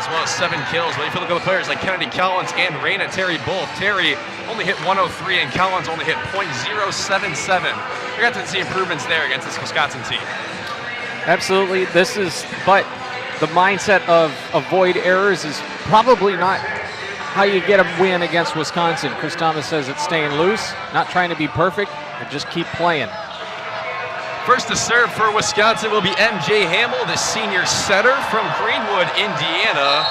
as well as 7 kills. But if you look at the players like Kennedy Collins and Raina Terry both, Terry only hit .103 and Collins only hit .077. We got to see improvements there against this Wisconsin team. Absolutely. But the mindset of avoid errors is probably not how you get a win against Wisconsin. Chris Thomas says it's staying loose, not trying to be perfect, and just keep playing. First to serve for Wisconsin will be MJ Hamill, the senior setter from Greenwood, Indiana.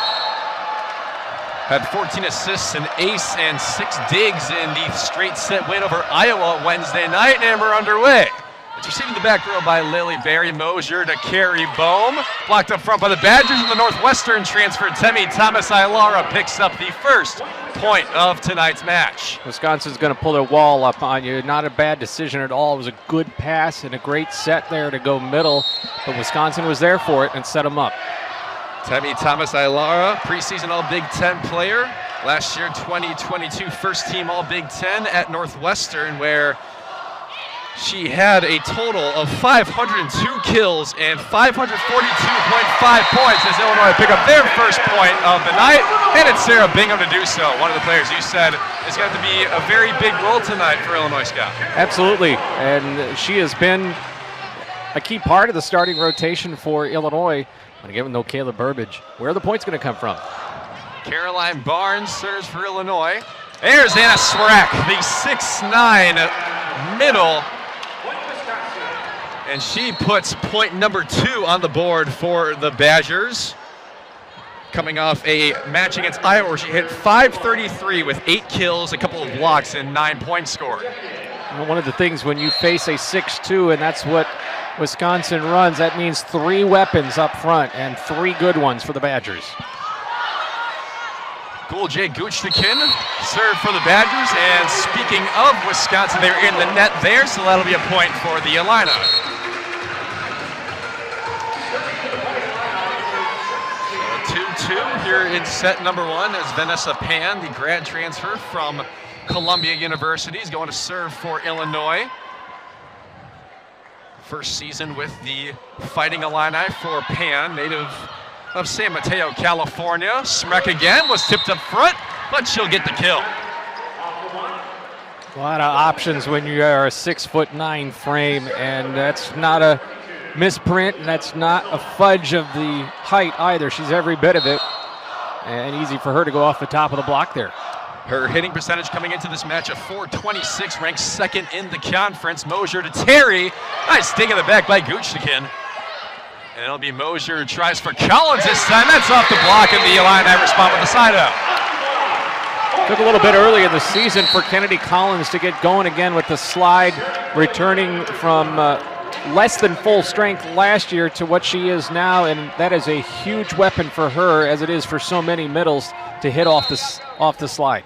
Had 14 assists, an ace, and 6 digs in the straight set win over Iowa Wednesday night, and we're underway. It's receiving the back row by Lily Berry. Mosier to Carrie Bohm. Blocked up front by the Badgers, and the Northwestern transfer, Temi Thomas-Ailara, picks up the first point of tonight's match. Wisconsin's going to pull their wall up on you. Not a bad decision at all. It was a good pass and a great set there to go middle, but Wisconsin was there for it and set them up. Temi Thomas-Ailara, preseason All-Big Ten player. Last year, 2022 first-team All-Big Ten at Northwestern, where she had a total of 502 kills and 542.5 points as Illinois pick up their first point of the night, and it's Sarah Bingham to do so. One of the players you said is going to be a very big role tonight for Illinois, Scott. Absolutely, and she has been a key part of the starting rotation for Illinois. And again, with no Kayla Burbage. Where are the points going to come from? Caroline Barnes serves for Illinois. There's Anna Swarek, the 6'9" middle. And she puts point number 2 on the board for the Badgers. Coming off a match against Iowa where she hit .533 with 8 kills, a couple of blocks, and 9 points scored. One of the things when you face a 6'2", and that's what Wisconsin runs, that means 3 weapons up front and 3 good ones for the Badgers. Gulje Guchtikin served for the Badgers, and speaking of Wisconsin, they were in the net there, so that'll be a point for the Illini. So 2-2 here in set number 1 as Vanessa Pan, the grad transfer from Columbia University, is going to serve for Illinois. First season with the Fighting Illini for Pan, native of San Mateo, California. Smrek again was tipped up front, but she'll get the kill. A lot of options when you are a 6'9" frame, and that's not a misprint, and that's not a fudge of the height either. She's every bit of it, and easy for her to go off the top of the block there. Her hitting percentage coming into this match of .426, ranked 2nd in the conference. Mosier to Terry. Nice dig in the back by Guchtikin. And it'll be Mosier who tries for Collins this time. That's off the block, and the Illini respond with the side out. Took a little bit early in the season for Kennedy Collins to get going again with the slide, returning from less than full strength last year to what she is now, and that is a huge weapon for her, as it is for so many middles, to hit off the slide.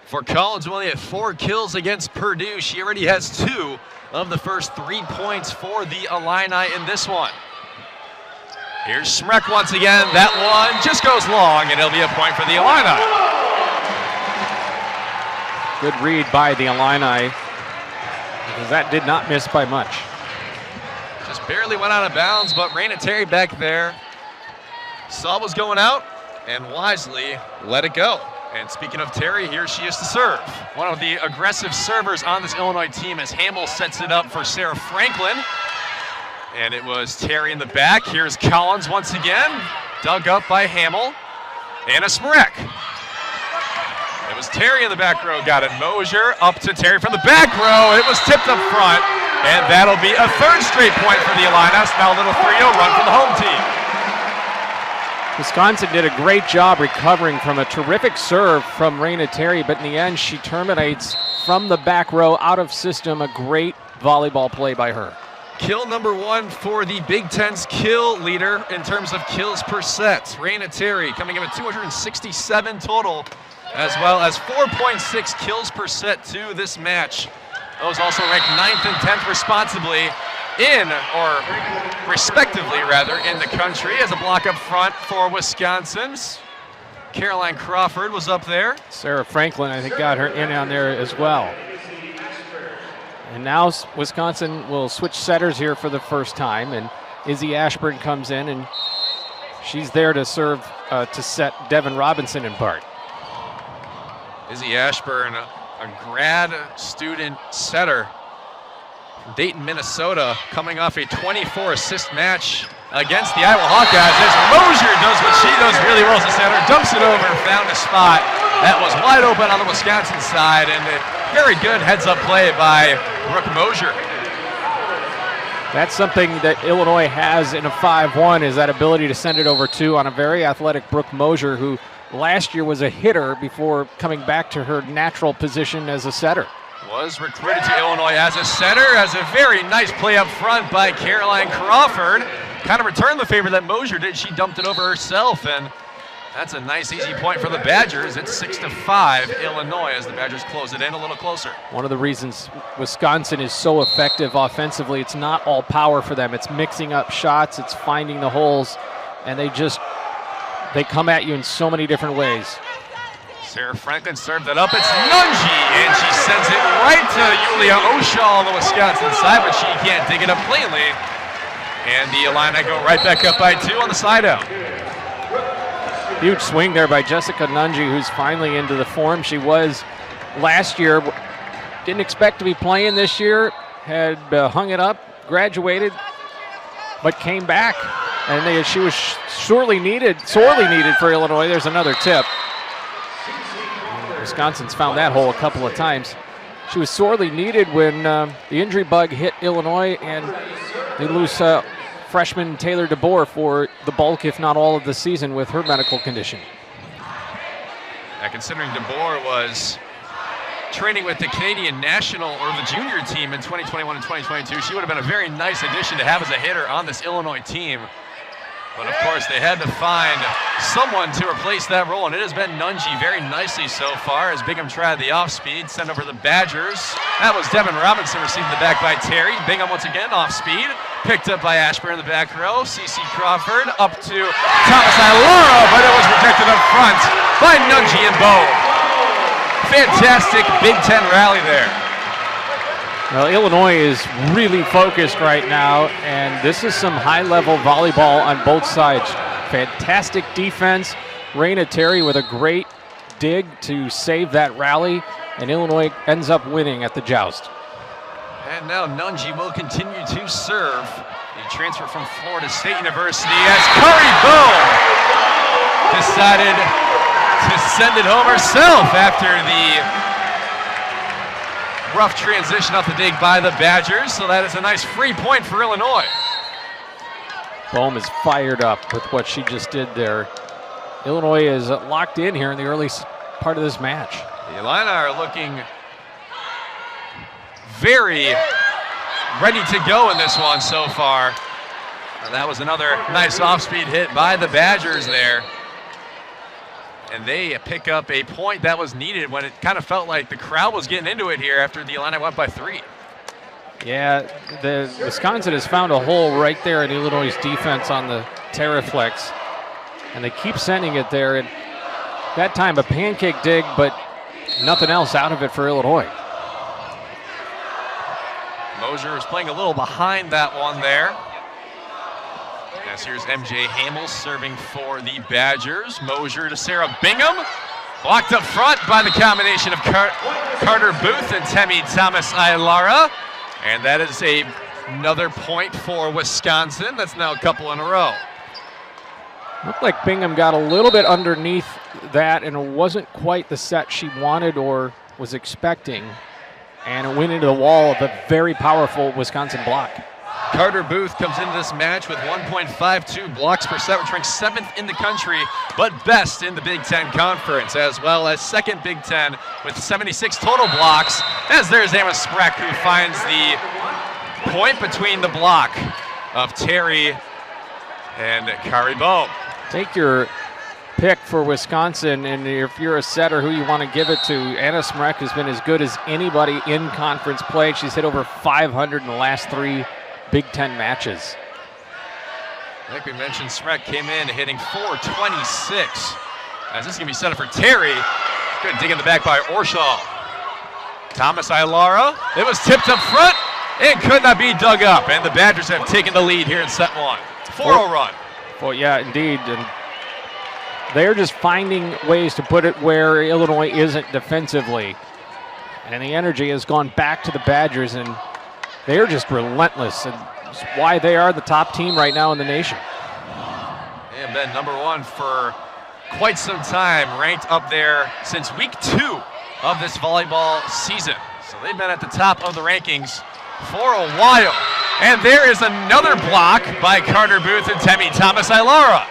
For Collins, who only had 4 kills against Purdue, she already has 2 of the first 3 points for the Illini in this one. Here's Smrek once again. That one just goes long, and it'll be a point for the Illini. Good read by the Illini, because that did not miss by much. Just barely went out of bounds, but Raina Terry back there saw what was going out and wisely let it go. And speaking of Terry, here she is to serve. One of the aggressive servers on this Illinois team as Hamill sets it up for Sarah Franklin. And it was Terry in the back. Here's Collins once again, dug up by Hamill. Anna Smarek. It was Terry in the back row, got it. Mosier up to Terry from the back row. It was tipped up front, and that'll be a 3rd straight point for the Illini. Now a little 3-0 run for the home team. Wisconsin did a great job recovering from a terrific serve from Raina Terry, but in the end she terminates from the back row out of system. A great volleyball play by her. Kill number 1 for the Big Ten's kill leader in terms of kills per set. Raina Terry coming in with 267 total, as well as 4.6 kills per set to this match. Those also ranked 9th and 10th respectively in the country. As a block up front for Wisconsin's. Caroline Crawford was up there. Sarah Franklin, I think, got her in on there as well. And now Wisconsin will switch setters here for the first time, and Izzy Ashburn comes in, and she's there to serve to set Devin Robinson in part. Izzy Ashburn, a grad student setter from Dayton, Minnesota, coming off a 24-assist match against the Iowa Hawkeyes. As Mosier does what she does really well as a setter, dumps it over, found a spot that was wide open on the Wisconsin side, and a very good heads-up play by Brooke Mosier. That's something that Illinois has in a 5-1, is that ability to send it over two on a very athletic Brooke Mosier, who last year was a hitter before coming back to her natural position as a setter. Was recruited to Illinois as a setter, as a very nice play up front by Caroline Crawford. Kind of returned the favor that Mosier did. She dumped it over herself, and that's a nice, easy point for the Badgers. It's 6-5 Illinois as the Badgers close it in a little closer. One of the reasons Wisconsin is so effective offensively, it's not all power for them. It's mixing up shots, it's finding the holes, and they come at you in so many different ways. Sarah Franklin served it up. It's Nunji, and she sends it right to Yulia Oshaw on the Wisconsin side, but she can't dig it up cleanly. And the Illini go right back up by 2 on the side out. Huge swing there by Jessica Nunji, who's finally into the form she was last year. Didn't expect to be playing this year, had hung it up, graduated, but came back. And she was sorely needed for Illinois. There's another tip. Wisconsin's found that hole a couple of times. She was sorely needed when the injury bug hit Illinois, and they lose freshman Taylor DeBoer for the bulk, if not all, of the season with her medical condition. Now, considering DeBoer was training with the Canadian national or the junior team in 2021 and 2022, she would have been a very nice addition to have as a hitter on this Illinois team. But of course, they had to find someone to replace that role, and it has been Nunji very nicely so far as Bingham tried the off-speed, sent over the Badgers. That was Devin Robinson receiving the back by Terry. Bingham once again off-speed, picked up by Ashburn in the back row. CC Crawford up to Thomas Ilora, but it was rejected up front by Nunji and Bowe. Fantastic Big Ten rally there. Well, Illinois is really focused right now, and this is some high-level volleyball on both sides. Fantastic defense. Raina Terry with a great dig to save that rally, and Illinois ends up winning at the joust. And now Nunji will continue to serve. The transfer from Florida State University as Curry Bowe decided to send it home herself after the rough transition off the dig by the Badgers, so that is a nice free point for Illinois. Bohm is fired up with what she just did there. Illinois is locked in here in the early part of this match. The Illini are looking very ready to go in this one so far. And that was another nice off-speed hit by the Badgers there. And they pick up a point that was needed when it kind of felt like the crowd was getting into it here after the Illini went by 3. Yeah, the Wisconsin has found a hole right there in Illinois' defense on the Terraflex, and they keep sending it there. And that time a pancake dig, but nothing else out of it for Illinois. Mosier was playing a little behind that one there. Yes, here's MJ Hamels serving for the Badgers. Mosier to Sarah Bingham. Blocked up front by the combination of Carter Booth and Temi Thomas Aylara. And that is another point for Wisconsin. That's now a couple in a row. Looked like Bingham got a little bit underneath that, and it wasn't quite the set she wanted or was expecting. And it went into the wall of a very powerful Wisconsin block. Carter Booth comes into this match with 1.52 blocks per set, which ranks 7th in the country, but best in the Big Ten Conference, as well as 2nd Big Ten with 76 total blocks, as there's Emma Spreck, who finds the point between the block of Terry and Kari Bowe. Take your pick for Wisconsin, and if you're a setter, who you want to give it to. Anna Smrek has been as good as anybody in conference play. She's hit over 500 in the last 3 Big Ten matches. Like we mentioned, Smrek came in hitting 426. As this is going to be set up for Terry. Good dig in the back by Orshaw. Thomas Aylara. It was tipped up front and could not be dug up. And the Badgers have taken the lead here in set 1. 4-0 run. Well, yeah, indeed. And they're just finding ways to put it where Illinois isn't defensively. And the energy has gone back to the Badgers, and they're just relentless. And it's why they are the top team right now in the nation. They have been number one for quite some time, ranked up there since week 2 of this volleyball season. So they've been at the top of the rankings for a while. And there is another block by Carter Booth and Temi Thomas-Ailara.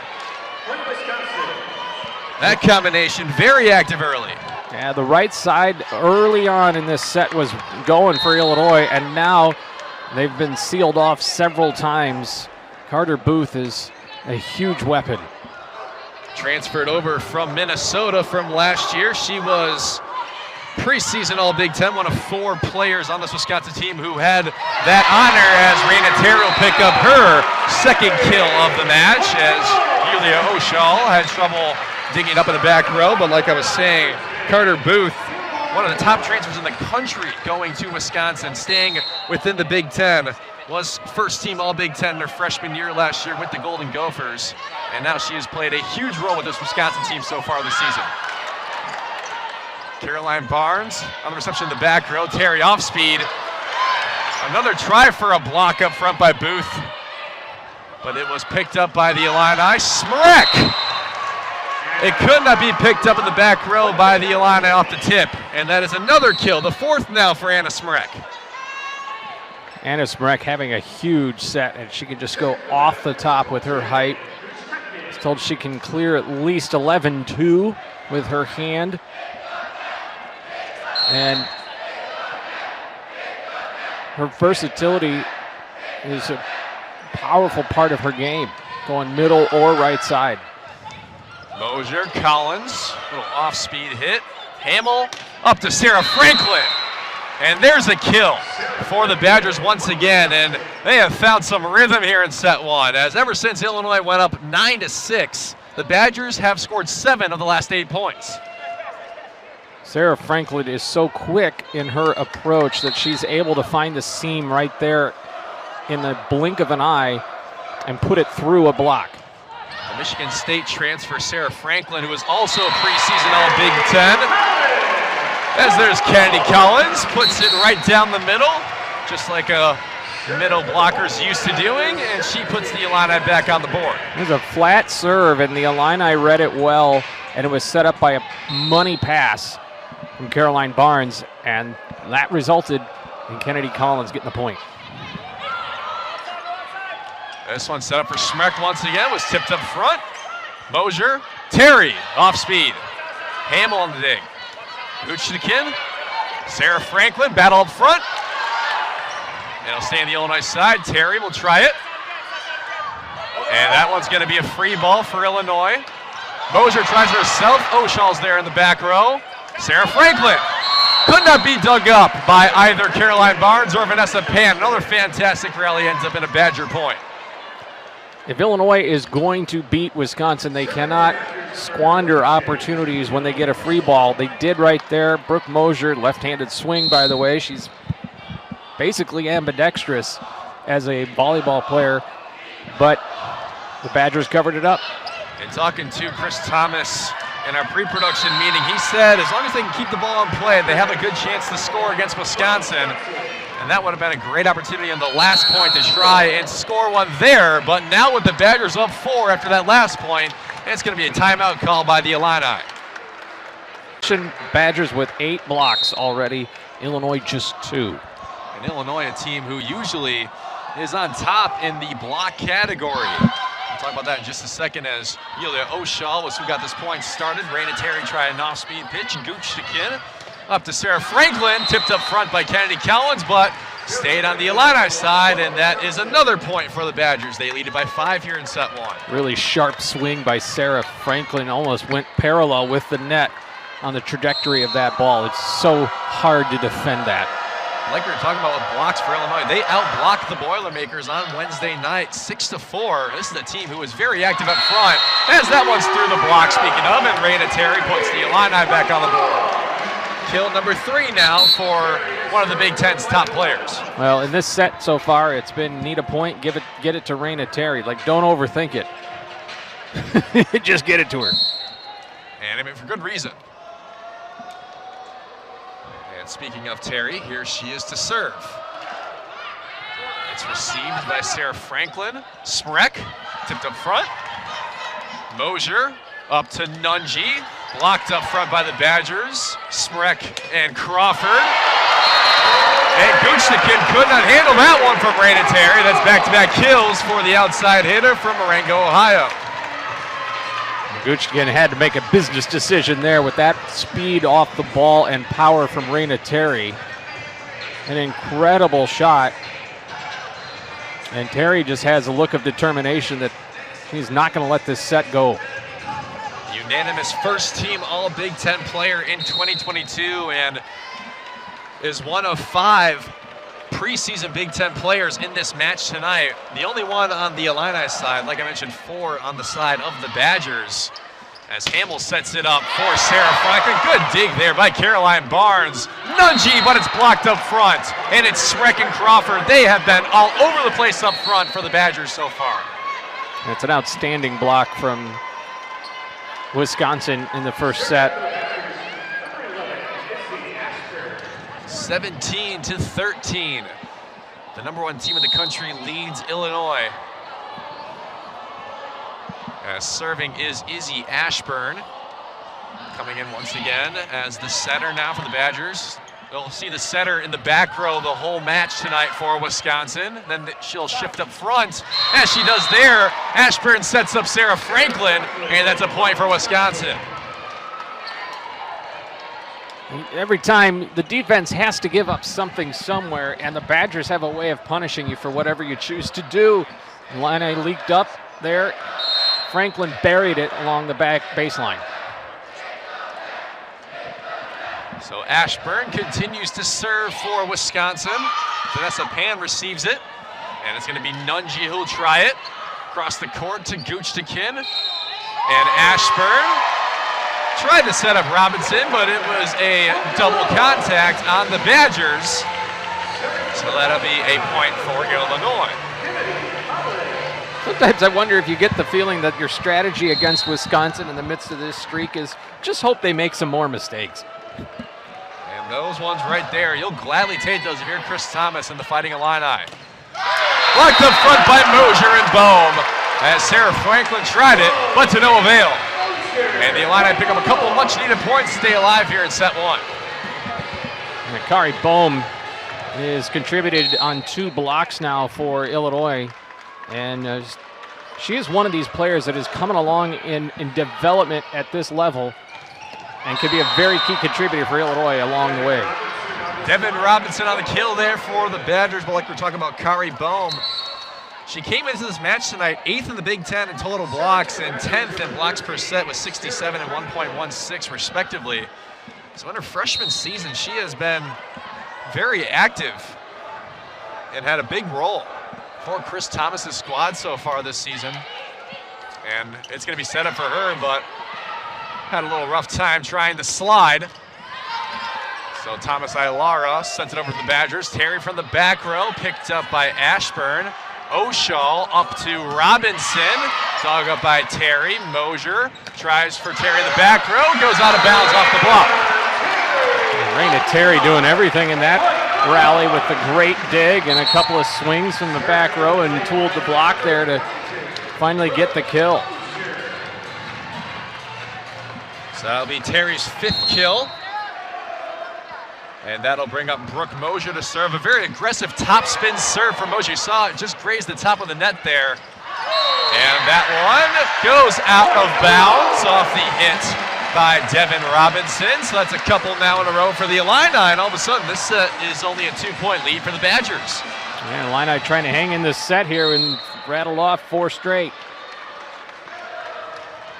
That combination very active early. Yeah, the right side early on in this set was going for Illinois, and now they've been sealed off several times. Carter Booth is a huge weapon. Transferred over from Minnesota from last year. She was preseason All-Big Ten, one of 4 players on this Wisconsin team who had that honor as Raina Terry will pick up her second kill of the match as Yulia Oshal had trouble digging up in the back row. But like I was saying, Carter Booth, one of the top transfers in the country going to Wisconsin, staying within the Big Ten, was first team All-Big Ten in her freshman year last year with the Golden Gophers. And now she has played a huge role with this Wisconsin team so far this season. Caroline Barnes on the reception in the back row. Terry off speed. Another try for a block up front by Booth. But it was picked up by the Illini. Smrek! It could not be picked up in the back row by the Illini off the tip. And that is another kill, the 4th now for Anna Smrek. Anna Smrek having a huge set, and she can just go off the top with her height. She's told she can clear at least 11-2 with her hand. And her versatility is a powerful part of her game, going middle or right side. Mosier, Collins, little off-speed hit. Hamill up to Sarah Franklin. And there's a kill for the Badgers once again, and they have found some rhythm here in set 1, as ever since Illinois went up 9-6, the Badgers have scored 7 of the last 8 points. Sarah Franklin is so quick in her approach that she's able to find the seam right there in the blink of an eye and put it through a block. The Michigan State transfer Sarah Franklin, who is also a preseason All-Big Ten. As there's Kennedy Collins, puts it right down the middle, just like a middle blocker's used to doing, and she puts the Illini back on the board. It was a flat serve, and the Illini read it well, and it was set up by a money pass from Caroline Barnes, and that resulted in Kennedy Collins getting the point. This one set up for Smrek once again, was tipped up front. Mosier, Terry, off speed. Hamill on the dig. Gooch-Nikin, Sarah Franklin, battle up front. It'll stay on the Illinois side. Terry will try it. And that one's going to be a free ball for Illinois. Mosier tries it herself. Oshal's there in the back row. Sarah Franklin could not be dug up by either Caroline Barnes or Vanessa Pan. Another fantastic rally ends up in a Badger point. If Illinois is going to beat Wisconsin, they cannot squander opportunities when they get a free ball. They did right there. Brooke Mosier, left-handed swing, by the way. She's basically ambidextrous as a volleyball player, but the Badgers covered it up. And talking to Chris Thomas in our pre-production meeting, he said as long as they can keep the ball in play, they have a good chance to score against Wisconsin. And that would have been a great opportunity on the last point to try and score one there. But now with the Badgers up 4 after that last point, it's going to be a timeout call by the Illini. Badgers with 8 blocks already. Illinois just 2. And Illinois, a team who usually is on top in the block category. We'll talk about that in just a second as Yulia Oshal was who got this point started. Raina Terry tried an off-speed pitch. Gooch-Nikin up to Sarah Franklin, tipped up front by Kennedy Collins, but stayed on the Illini side, and that is another point for the Badgers. They lead it by 5 here in set 1. Really sharp swing by Sarah Franklin, almost went parallel with the net on the trajectory of that ball. It's so hard to defend that. Like we were talking about with blocks for Illinois, they outblocked the Boilermakers on Wednesday night, 6-4. This is a team who was very active up front, as that one's through the block, speaking of, and Raina Terry puts the Illini back on the board. Kill number 3 now for one of the Big Ten's top players. Well, in this set so far, it's been need a point, get it to Raina Terry. Like, don't overthink it. Just get it to her. And I mean, for good reason. And speaking of Terry, here she is to serve. It's received by Sarah Franklin. Smrek tipped up front. Mosier up to Nunji. Blocked up front by the Badgers. Smrek and Crawford. And Guchnikin could not handle that one from Raina Terry. That's back-to-back kills for the outside hitter from Marengo, Ohio. Guchnikin had to make a business decision there with that speed off the ball and power from Raina Terry. An incredible shot. And Terry just has a look of determination that he's not going to let this set go. Unanimous first-team All-Big Ten player in 2022 and is one of 5 preseason Big Ten players in this match tonight. The only one on the Illini side, like I mentioned, 4 on the side of the Badgers. As Hamill sets it up for Sarah Franklin. Good dig there by Caroline Barnes. Nunji, but it's blocked up front. And it's Smrek and Crawford. They have been all over the place up front for the Badgers so far. It's an outstanding block from Wisconsin in the first set. 17-13. The number 1 team in the country leads Illinois. As serving is Izzy Ashburn. Coming in once again as the setter now for the Badgers. We'll see the setter in the back row the whole match tonight for Wisconsin. Then she'll shift up front. As she does there, Ashburn sets up Sarah Franklin, and that's a point for Wisconsin. Every time the defense has to give up something somewhere, and the Badgers have a way of punishing you for whatever you choose to do. Illini leaked up there. Franklin buried it along the back baseline. So Ashburn continues to serve for Wisconsin. Vanessa Pan receives it, and it's going to be Nunji who'll try it. Across the court to Guchnikin, and Ashburn tried to set up Robinson, but it was a double contact on the Badgers. So that'll be a point for Illinois. Sometimes I wonder if you get the feeling that your strategy against Wisconsin in the midst of this streak is just hope they make some more mistakes. And those ones right there, you'll gladly take those if you're Chris Thomas and the Fighting Illini. Blocked up front by Mosier and Bohm as Sarah Franklin tried it, but to no avail. And the Illini pick up a couple much-needed points to stay alive here in set 1. Makari Bohm is contributed on 2 blocks now for Illinois. And she is one of these players that is coming along in development at this level and could be a very key contributor for Illinois along the way. Devin Robinson on the kill there for the Badgers, but like we're talking about, Kari Bohm. She came into this match tonight 8th in the Big Ten in total blocks and 10th in blocks per set with 67 and 1.16 respectively. So in her freshman season, she has been very active and had a big role for Chris Thomas's squad so far this season. And it's going to be set up for her, but had a little rough time trying to slide. So Thomas Ilara sent it over to the Badgers. Terry from the back row, picked up by Ashburn. Oshall up to Robinson, dug up by Terry. Mosier tries for Terry in the back row, goes out of bounds off the block. Raina Terry doing everything in that rally with the great dig and a couple of swings from the back row and tooled the block there to finally get the kill. So that'll be Terry's 5th kill. And that'll bring up Brooke Mosier to serve. A very aggressive top spin serve from Mosier. You saw it just graze the top of the net there. And that one goes out of bounds off the hit by Devin Robinson. So that's a couple now in a row for the Illini. And all of a sudden, this set is only a 2-point lead for the Badgers. Yeah, Illini trying to hang in this set here and rattled off 4 straight.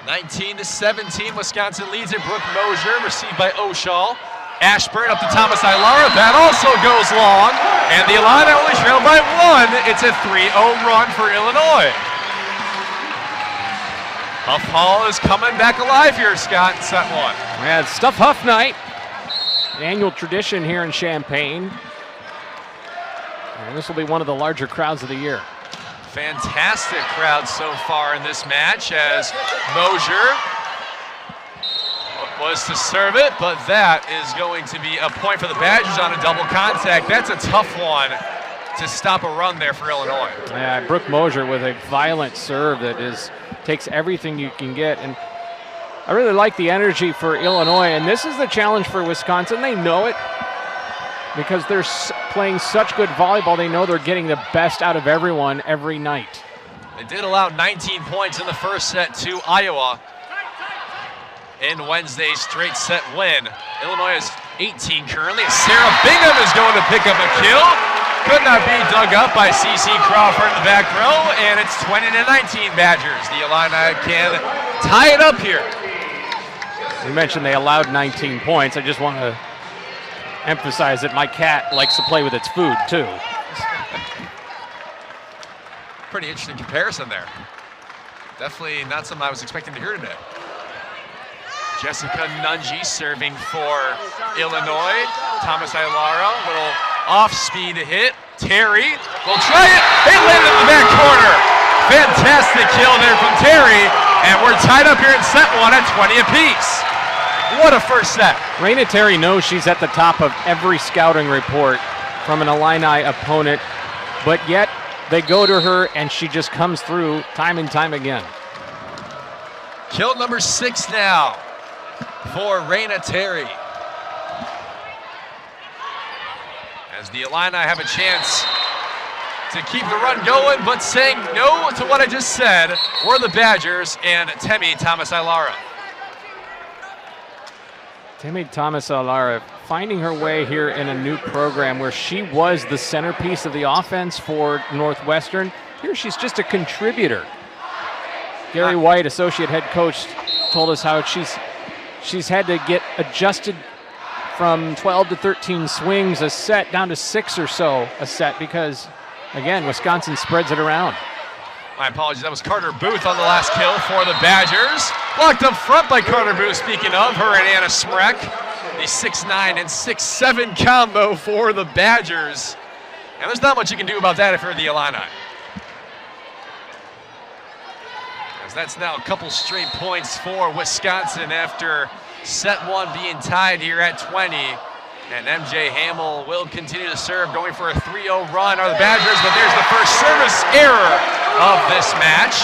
19-17, Wisconsin leads it. Brooke Mosier received by Oshall. Ashburn up to Thomas Ilara. That also goes long. And the Illini only trail by 1. It's a 3-0 run for Illinois. Huff Hall is coming back alive here, Scott, in set 1. Yeah, it's Stuff Huff Night. An annual tradition here in Champaign. And this will be one of the larger crowds of the year. Fantastic crowd so far in this match as Mosier was to serve it, but that is going to be a point for the Badgers on a double contact. That's a tough one to stop a run there for Illinois. Yeah, Brooke Mosier with a violent serve that takes everything you can get. And I really like the energy for Illinois, and this is the challenge for Wisconsin. They know it because they're playing such good volleyball. They know they're getting the best out of everyone every night. They did allow 19 points in the first set to Iowa in Wednesday's straight set win. Illinois is 18 currently. Sarah Bingham is going to pick up a kill. Could not be dug up by C.C. Crawford in the back row, and it's 20-19 Badgers. The Illini can tie it up here. You mentioned they allowed 19 points. I just want to emphasize that my cat likes to play with its food, too. Pretty interesting comparison there. Definitely not something I was expecting to hear today. Jessica Nungi serving for Illinois. Thomas Ailara, little off-speed hit. Terry will try it. It landed in the back corner. Fantastic kill there from Terry. And we're tied up here in set one at 20 apiece. What a first set. Raina Terry knows she's at the top of every scouting report from an Illini opponent, but yet they go to her and she just comes through time and time again. Kill number 6 now for Raina Terry. As the Illini have a chance to keep the run going, but saying no to what I just said were the Badgers and Temi Thomas Ailara. Temi Thomas Ailara finding her way here in a new program where she was the centerpiece of the offense for Northwestern. Here she's just a contributor. Gary White, associate head coach, told us how she's had to get adjusted from 12 to 13 swings a set down to 6 or so a set because, again, Wisconsin spreads it around. My apologies, that was Carter Booth on the last kill for the Badgers. Blocked up front by Carter Booth, speaking of her and Anna Smrek. The 6'9 and 6'7 combo for the Badgers. And there's not much you can do about that if you're the Illini. As that's now a couple straight points for Wisconsin after set one being tied here at 20. And MJ Hamill will continue to serve, going for a 3-0 run are the Badgers, but there's the first service error of this match.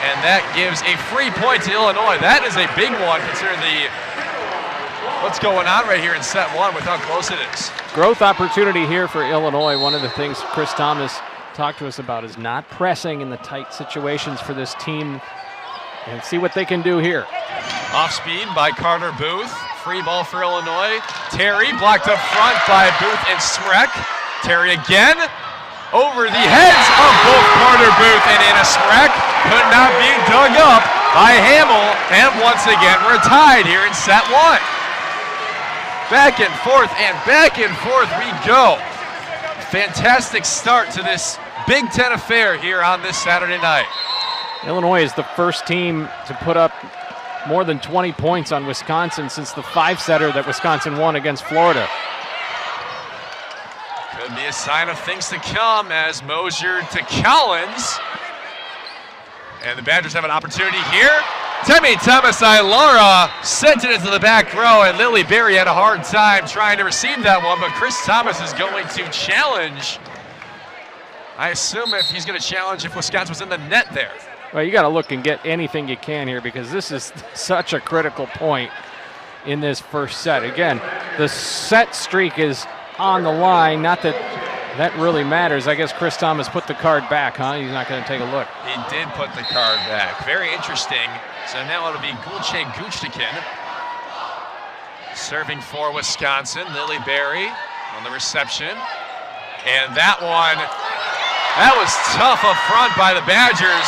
And that gives a free point to Illinois. That is a big one considering what's going on right here in set one with how close it is. Growth opportunity here for Illinois. One of the things Chris Thomas talked to us about is not pressing in the tight situations for this team, and see what they can do here. Off speed by Carter Booth. Free ball for Illinois. Terry blocked up front by Booth and Smrek. Terry again over the heads of both Carter Booth and Anna Smrek. Could not be dug up by Hamill. And once again, we're tied here in set one. Back and forth we go. Fantastic start to this Big Ten affair here on this Saturday night. Illinois is the first team to put up more than 20 points on Wisconsin since the 5-setter that Wisconsin won against Florida. Could be a sign of things to come as Mosier to Collins. And the Badgers have an opportunity here. Temi Thomas Ailara sent it into the back row, and Lily Berry had a hard time trying to receive that one, but Chris Thomas is going to challenge. I assume if he's going to challenge if Wisconsin was in the net there. Well, you got to look and get anything you can here because this is such a critical point in this first set. Again, the set streak is on the line. Not that that really matters. I guess Chris Thomas put the card back, huh? He's not going to take a look. He did put the card back. Very interesting. So now it'll be Gulce Guchtikin serving for Wisconsin. Lily Berry on the reception. And that was tough up front by the Badgers.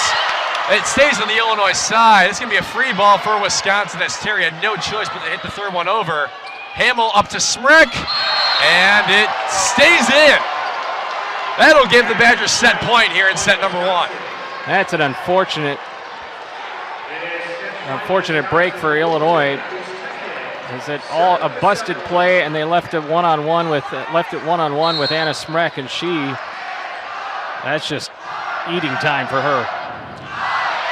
It stays on the Illinois side. It's going to be a free ball for Wisconsin as Terry had no choice but to hit the third one over. Hamill up to Smrek, and it stays in. That'll give the Badgers set point here in set number one. That's an unfortunate break for Illinois. Is it all a busted play, and they left it one-on-one with Anna Smrek, and that's just eating time for her.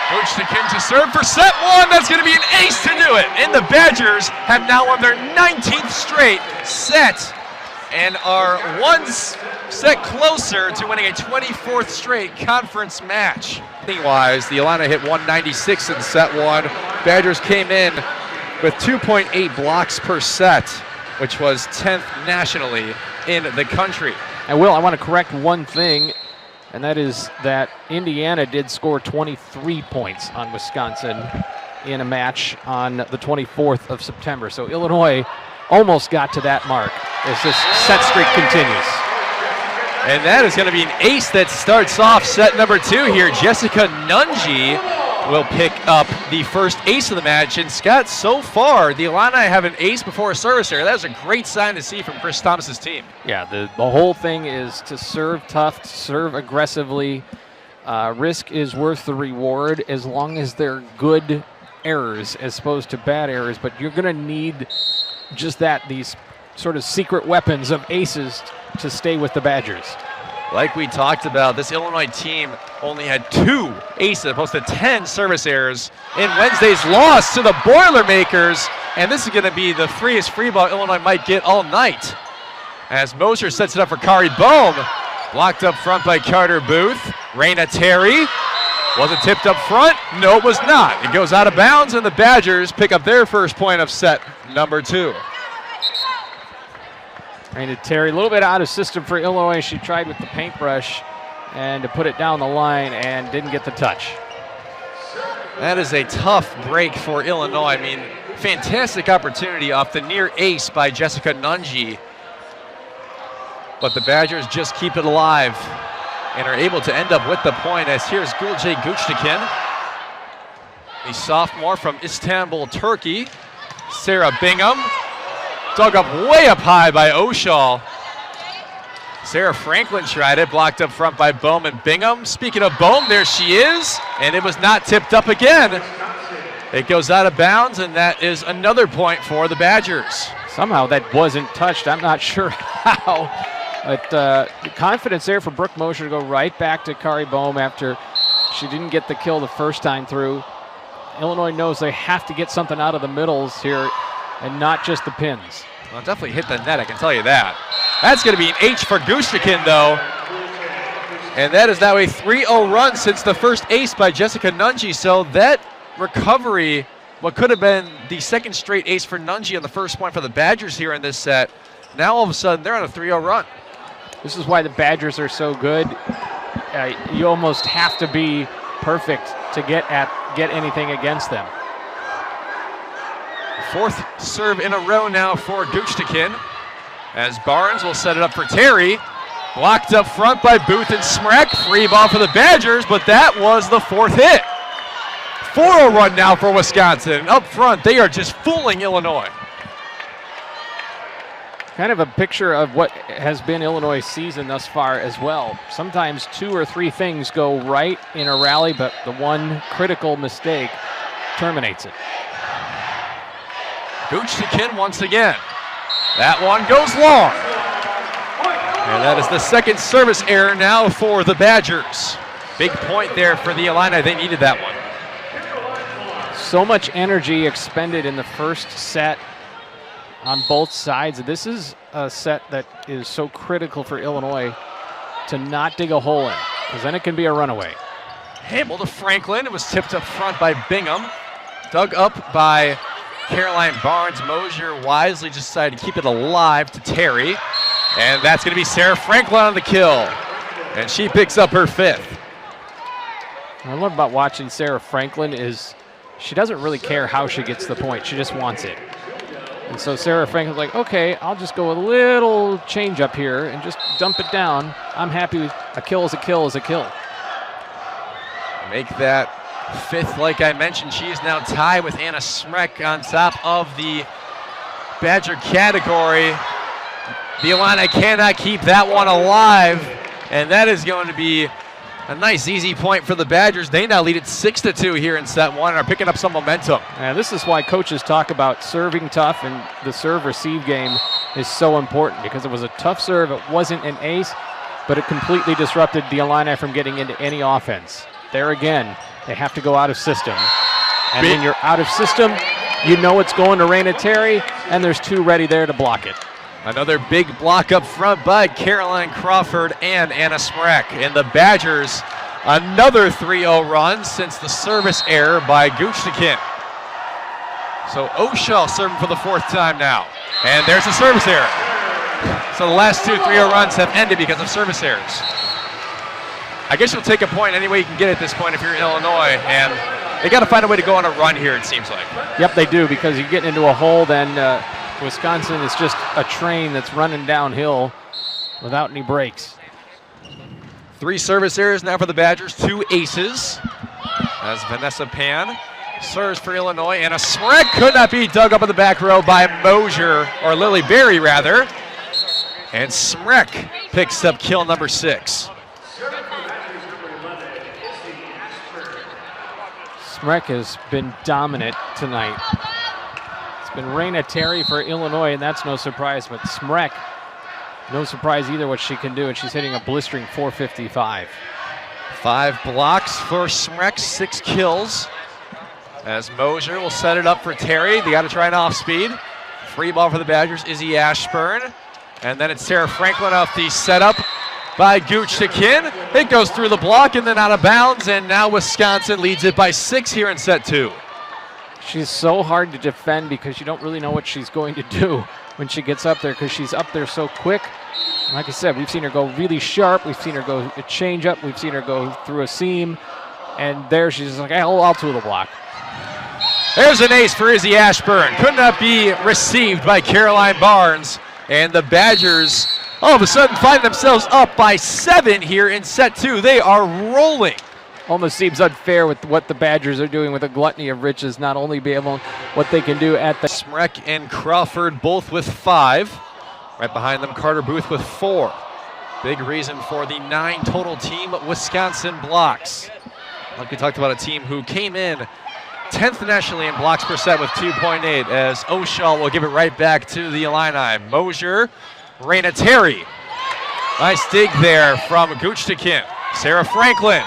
Buchtakin to serve for set one. That's going to be an ace to do it. And the Badgers have now won their 19th straight set and are one set closer to winning a 24th straight conference match. Wise, the Illini hit 196 in set one. Badgers came in with 2.8 blocks per set, which was 10th nationally in the country. And Will, I want to correct one thing, and that is that Indiana did score 23 points on Wisconsin in a match on the 24th of September. So Illinois almost got to that mark as this set streak continues. And that is going to be an ace that starts off set number two here. Jessica Nunji will pick up the first ace of the match. And Scott, so far, the Illini have an ace before a service error. That is a great sign to see from Chris Thomas's team. Yeah, the whole thing is to serve tough, to serve aggressively. Risk is worth the reward as long as they're good errors as opposed to bad errors. But you're going to need just that, these sort of secret weapons of aces to stay with the Badgers. Like we talked about, this Illinois team only had 2 aces opposed to 10 service errors in Wednesday's loss to the Boilermakers, and this is going to be the freest free ball Illinois might get all night. As Mosher sets it up for Kari Bohm, blocked up front by Carter Booth. Raina Terry, was it tipped up front? No, it was not. It goes out of bounds, and the Badgers pick up their first point of set number 2. And Terry, a little bit out of system for Illinois. She tried with the paintbrush and to put it down the line and didn't get the touch. That is a tough break for Illinois. I mean, fantastic opportunity off the near ace by Jessica Nunji. But the Badgers just keep it alive and are able to end up with the point, as here's Gulce Buchtakin, the sophomore from Istanbul, Turkey. Sarah Bingham, dug up way up high by Oshal. Sarah Franklin tried it, blocked up front by Bohm and Bingham. Speaking of Bohm, there she is, and it was not tipped up again. It goes out of bounds, and that is another point for the Badgers. Somehow that wasn't touched. I'm not sure how. But the confidence there for Brooke Mosher to go right back to Kari Bohm after she didn't get the kill the first time through. Illinois knows they have to get something out of the middles here and not just the pins. Well, definitely hit the net, I can tell you that. That's going to be an H for Buchtakin, though. And that is now a 3-0 run since the first ace by Jessica Nunji. So that recovery, what could have been the second straight ace for Nunji on the first point for the Badgers here in this set, now all of a sudden they're on a 3-0 run. This is why the Badgers are so good. You almost have to be perfect to get anything against them. Fourth serve in a row now for Buchtakin, as Barnes will set it up for Terry. Blocked up front by Booth and Smrek. Free ball for the Badgers, but that was the fourth hit. 4-0 run now for Wisconsin. Up front, they are just fooling Illinois. Kind of a picture of what has been Illinois' season thus far as well. Sometimes 2 or 3 things go right in a rally, but the one critical mistake terminates it. Buchtakin once again. That one goes long. And that is the second service error now for the Badgers. Big point there for the Illini. They needed that one. So much energy expended in the first set on both sides. This is a set that is so critical for Illinois to not dig a hole in, because then it can be a runaway. Hamel to Franklin. It was tipped up front by Bingham. Dug up by Caroline Barnes. Mosher wisely just decided to keep it alive to Terry. And that's going to be Sarah Franklin on the kill. And she picks up her 5th. What I love about watching Sarah Franklin is she doesn't really care how she gets the point. She just wants it. And so Sarah Franklin's like, okay, I'll just go with a little change up here and just dump it down. I'm happy with a kill is a kill is a kill. Make that 5th, like I mentioned. She is now tied with Anna Smrek on top of the Badger category. The Illini cannot keep that one alive, and that is going to be a nice, easy point for the Badgers. They now lead it 6-2 here in set 1 and are picking up some momentum. And this is why coaches talk about serving tough, and the serve-receive game is so important, because it was a tough serve. It wasn't an ace. but it completely disrupted the Illini from getting into any offense. There again, they have to go out of system. And when you're out of system, you know it's going to Raina Terry, and there's two ready there to block it. Another big block up front by Caroline Crawford and Anna Smrek. And the Badgers, another 3-0 run since the service error by Guchtikin. So Oshel serving for the fourth time now. And there's a service error. So the last two 3-0 runs have ended because of service errors. I guess you'll take a point any way you can get at this point if you're in Illinois. And they got to find a way to go on a run here, it seems like. Yep, they do, because you get into a hole, then Wisconsin is just a train that's running downhill without any brakes. 3 service errors now for the Badgers, 2 aces. As Vanessa Pan serves for Illinois, and a Smrek could not be dug up in the back row by Mosier, or Lily Berry rather. And Smrek picks up kill number 6. Smrek has been dominant tonight. It's been Raina Terry for Illinois, and that's no surprise, but Smrek, no surprise either what she can do, and she's hitting a blistering .455. 5 blocks for Smrek, 6 kills. As Mosier will set it up for Terry. They got to try an off-speed. Free ball for the Badgers, Izzy Ashburn. And then it's Sarah Franklin off the setup by Guchtikin. It goes through the block and then out of bounds, and now Wisconsin leads it by 6 here in set 2. She's so hard to defend because you don't really know what she's going to do when she gets up there, because she's up there so quick. Like I said, we've seen her go really sharp. We've seen her go a change up. We've seen her go through a seam. And there she's like, I'll tool the block. There's an ace for Izzy Ashburn. Could not be received by Caroline Barnes. And the Badgers all of a sudden find themselves up by 7 here in set 2. They are rolling. Almost seems unfair with what the Badgers are doing with a gluttony of riches, not only be able what they can do at the... Smrek and Crawford both with 5. Right behind them, Carter Booth with 4. Big reason for the 9 total team Wisconsin blocks. Like we talked about, a team who came in 10th nationally in blocks per set with 2.8, as Oshel will give it right back to the Illini. Mosier, Raina Terry. Nice dig there from Guchtikin. Sarah Franklin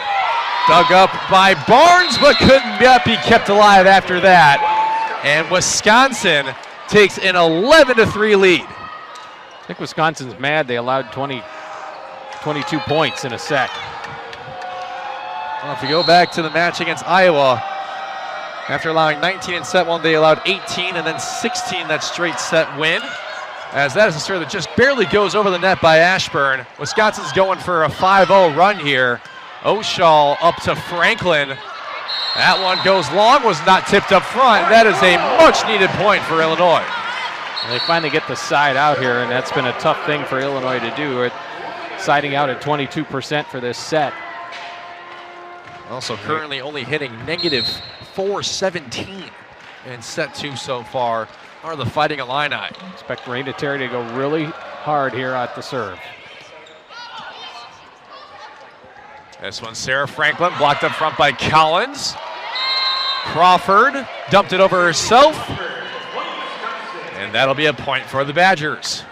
dug up by Barnes, but could not be kept alive after that. And Wisconsin takes an 11-3 lead. I think Wisconsin's mad they allowed 22 points in a set. Well, if you go back to the match against Iowa, after allowing 19 in set 1, they allowed 18 and then 16 that straight set win. As that is a serve that just barely goes over the net by Ashburn. Wisconsin's going for a 5-0 run here. Oshel up to Franklin. That one goes long, was not tipped up front. That is a much needed point for Illinois. And they finally get the side out here, and that's been a tough thing for Illinois to do. Siding out at 22% for this set. Also currently only hitting negative .417 in set 2 so far are the Fighting Illini. Expect Raina Terry to go really hard here at the serve. This one, Sarah Franklin, blocked up front by Collins. Crawford dumped it over herself. And that'll be a point for the Badgers.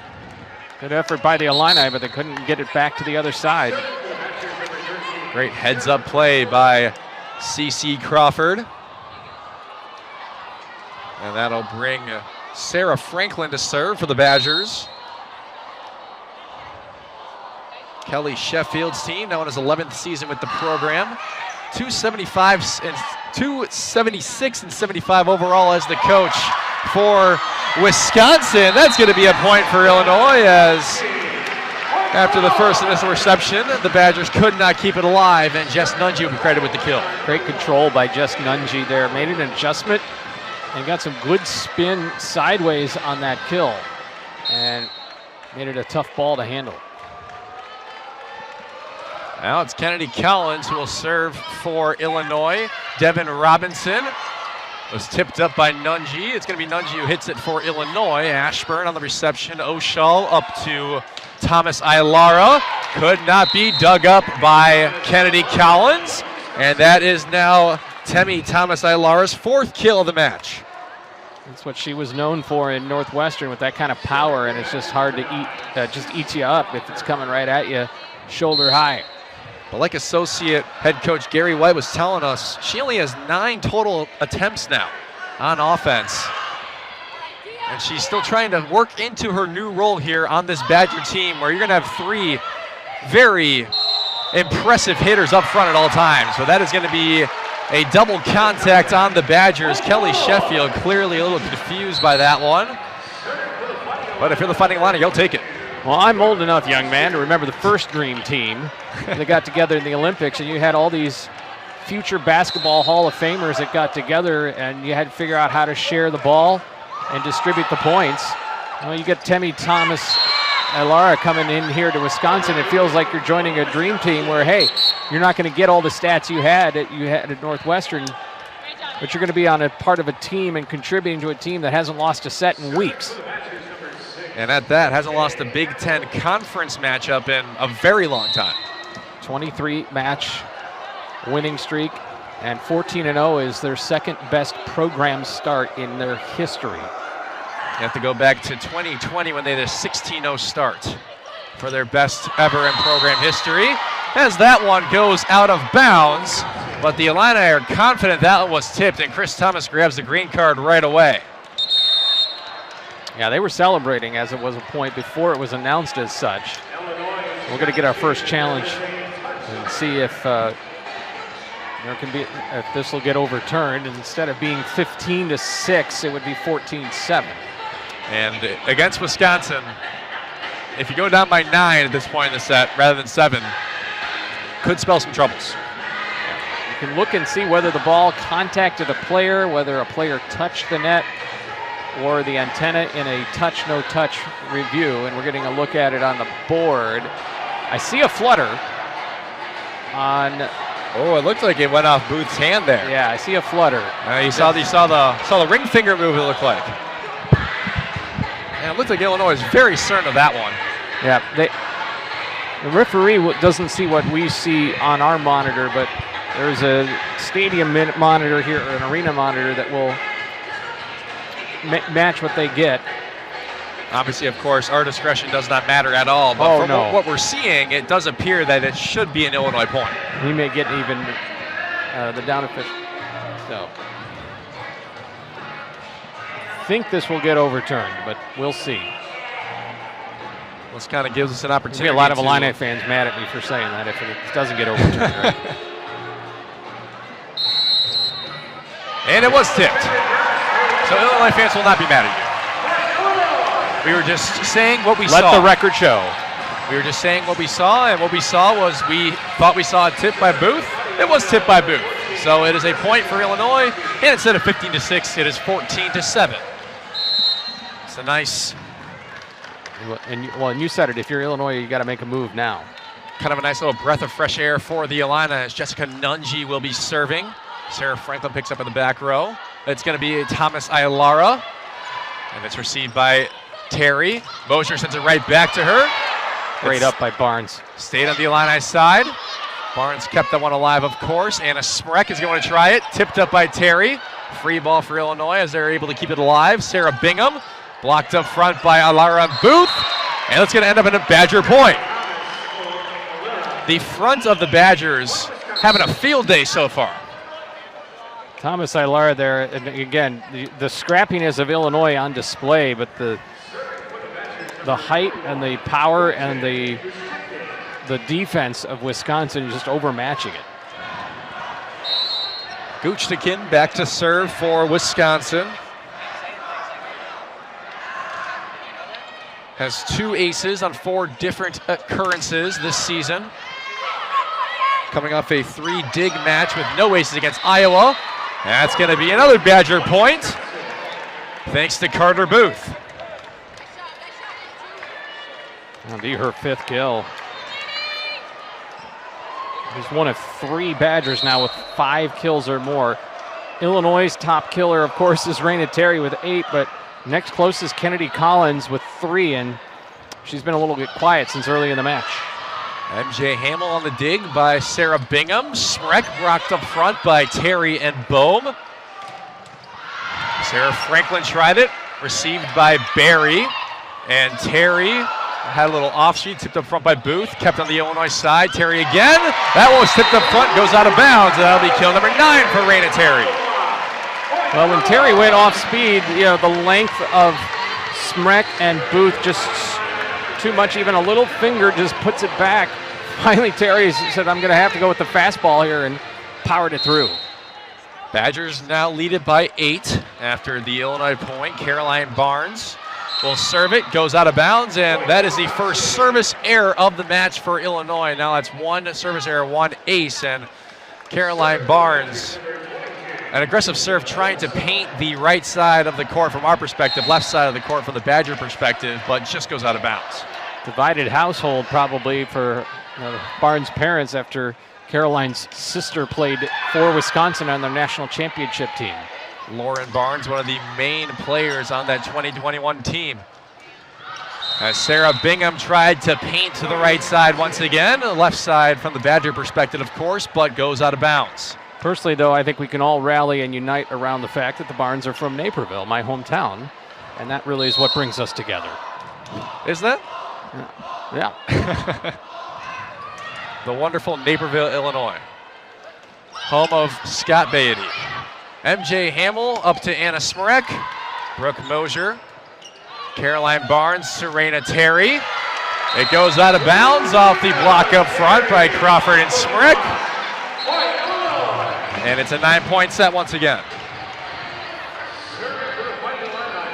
Good effort by the Illini, but they couldn't get it back to the other side. Great heads-up play by CC Crawford. And that'll bring Sarah Franklin to serve for the Badgers. Kelly Sheffield's team, now in his 11th season with the program. 276 and 75 overall as the coach for Wisconsin. That's going to be a point for Illinois, as after the first initial reception, the Badgers could not keep it alive, and Jess Nungy will be credited with the kill. Great control by Jess Nungy there. Made an adjustment and got some good spin sideways on that kill, and made it a tough ball to handle. Now it's Kennedy Collins who will serve for Illinois. Devin Robinson was tipped up by Nungy. It's going to be Nungy who hits it for Illinois. Ashburn on the reception. Oshel up to Thomas Ailara. Could not be dug up by Kennedy Collins. And that is now Temi Thomas Ailara's 4th kill of the match. That's what she was known for in Northwestern, with that kind of power, and it's just hard to eat, just eats you up if it's coming right at you shoulder high. But like associate head coach Gary White was telling us, she only has 9 total attempts now on offense. And she's still trying to work into her new role here on this Badger team, where you're going to have 3 very impressive hitters up front at all times. So that is going to be a double contact on the Badgers. Kelly Sheffield clearly a little confused by that one. But if you're the Fighting Illini, you'll take it. Well, I'm old enough, young man, to remember the first Dream Team that got together in the Olympics, and you had all these future basketball Hall of Famers that got together, and you had to figure out how to share the ball and distribute the points. Well, you get Temi Thomas Ilara coming in here to Wisconsin. It feels like you're joining a Dream Team where, hey, you're not going to get all the stats you had at Northwestern, but you're going to be on a part of a team and contributing to a team that hasn't lost a set in weeks. And at that, hasn't lost a Big Ten conference matchup in a very long time. 23-match winning streak, and 14-0 is their second best program start in their history. You have to go back to 2020 when they had a 16-0 start for their best ever in program history. As that one goes out of bounds, but the Illini are confident that one was tipped, and Chris Thomas grabs the green card right away. Yeah, they were celebrating as it was a point before it was announced as such. We're going to get our first challenge and see if if this will get overturned. And instead of being 15-6, it would be 14-7. And against Wisconsin, if you go down by 9 at this point in the set rather than 7, could spell some troubles. You can look and see whether the ball contacted a player, whether a player touched the net, or the antenna in a touch, no touch review, and we're getting a look at it on the board. I see a flutter on. Oh, it looked like it went off Booth's hand there. Yeah, I see a flutter. You saw the ring finger move. It looked like. And it looked like Illinois was very certain of that one. Yeah, the referee doesn't see what we see on our monitor, but there's a stadium monitor here, or an arena monitor, that will match what they get. Obviously, of course, our discretion does not matter at all, but from what we're seeing, it does appear that it should be an Illinois point. We may get even the down official. So I think this will get overturned, but we'll see. This kind of gives us an opportunity. There'll be a lot of Illini fans mad at me for saying that if it doesn't get overturned. Right? And it was tipped. So Illinois fans will not be mad at you. We were just saying what we saw. Let the record show. We were just saying what we saw, and what we saw was we thought we saw a tip by Booth. It was tipped by Booth. So it is a point for Illinois, and instead of 15-6, it is 14-7. It's a nice. And you said it. If you're Illinois, you got to make a move now. Kind of a nice little breath of fresh air for the Illini as Jessica Nungi will be serving. Sarah Franklin picks up in the back row. It's going to be Thomas Ilara, and it's received by Terry. Mosher sends it right back to her. Great up by Barnes. Stayed on the Illini side. Barnes kept that one alive, of course. Anna Smrek is going to try it. Tipped up by Terry. Free ball for Illinois as they're able to keep it alive. Sarah Bingham blocked up front by Ilara Booth. And it's going to end up in a Badger point. The front of the Badgers having a field day so far. Thomas Ilara there, and again, the scrappiness of Illinois on display, but the height and the power and the defense of Wisconsin just overmatching it. Guchtikin back to serve for Wisconsin. Has 2 aces on 4 different occurrences this season. Coming off a 3-dig match with no aces against Iowa. That's going to be another Badger point, thanks to Carter Booth. That'll be her 5th kill. He's one of 3 Badgers now with 5 kills or more. Illinois' top killer, of course, is Raina Terry with 8, but next closest Kennedy Collins with 3, and she's been a little bit quiet since early in the match. MJ Hamill on the dig by Sarah Bingham. Smrek blocked up front by Terry and Bohm. Sarah Franklin tried it, received by Barry. And Terry Had a little offshoot, tipped up front by Booth, kept on the Illinois side. Terry again. That one was tipped up front, goes out of bounds, and that'll be kill number 9 for Raina Terry. Well, when Terry went off speed, the length of Smrek and Booth just too much, even a little finger just puts it back. Finally, Terry said, I'm going to have to go with the fastball here, and powered it through. Badgers now lead it by 8 after the Illinois point. Caroline Barnes will serve it, goes out of bounds, and that is the first service error of the match for Illinois. Now that's 1 service error, 1 ace, and Caroline Barnes, an aggressive serve trying to paint the right side of the court from our perspective, left side of the court from the Badger perspective, but just goes out of bounds. Divided household probably for Barnes' parents after Caroline's sister played for Wisconsin on their national championship team. Lauren Barnes, one of the main players on that 2021 team. As Sarah Bingham tried to paint to the right side once again, the left side from the Badger perspective, of course, but goes out of bounds. Personally, though, I think we can all rally and unite around the fact that the Barnes are from Naperville, my hometown, and that really is what brings us together. Is that? Yeah. The wonderful Naperville, Illinois, home of Scott Beatty. MJ Hamill up to Anna Smrek, Brooke Mosier, Caroline Barnes to Raina Terry. It goes out of bounds off the block up front by Crawford and Smrek. And it's a 9-point set once again.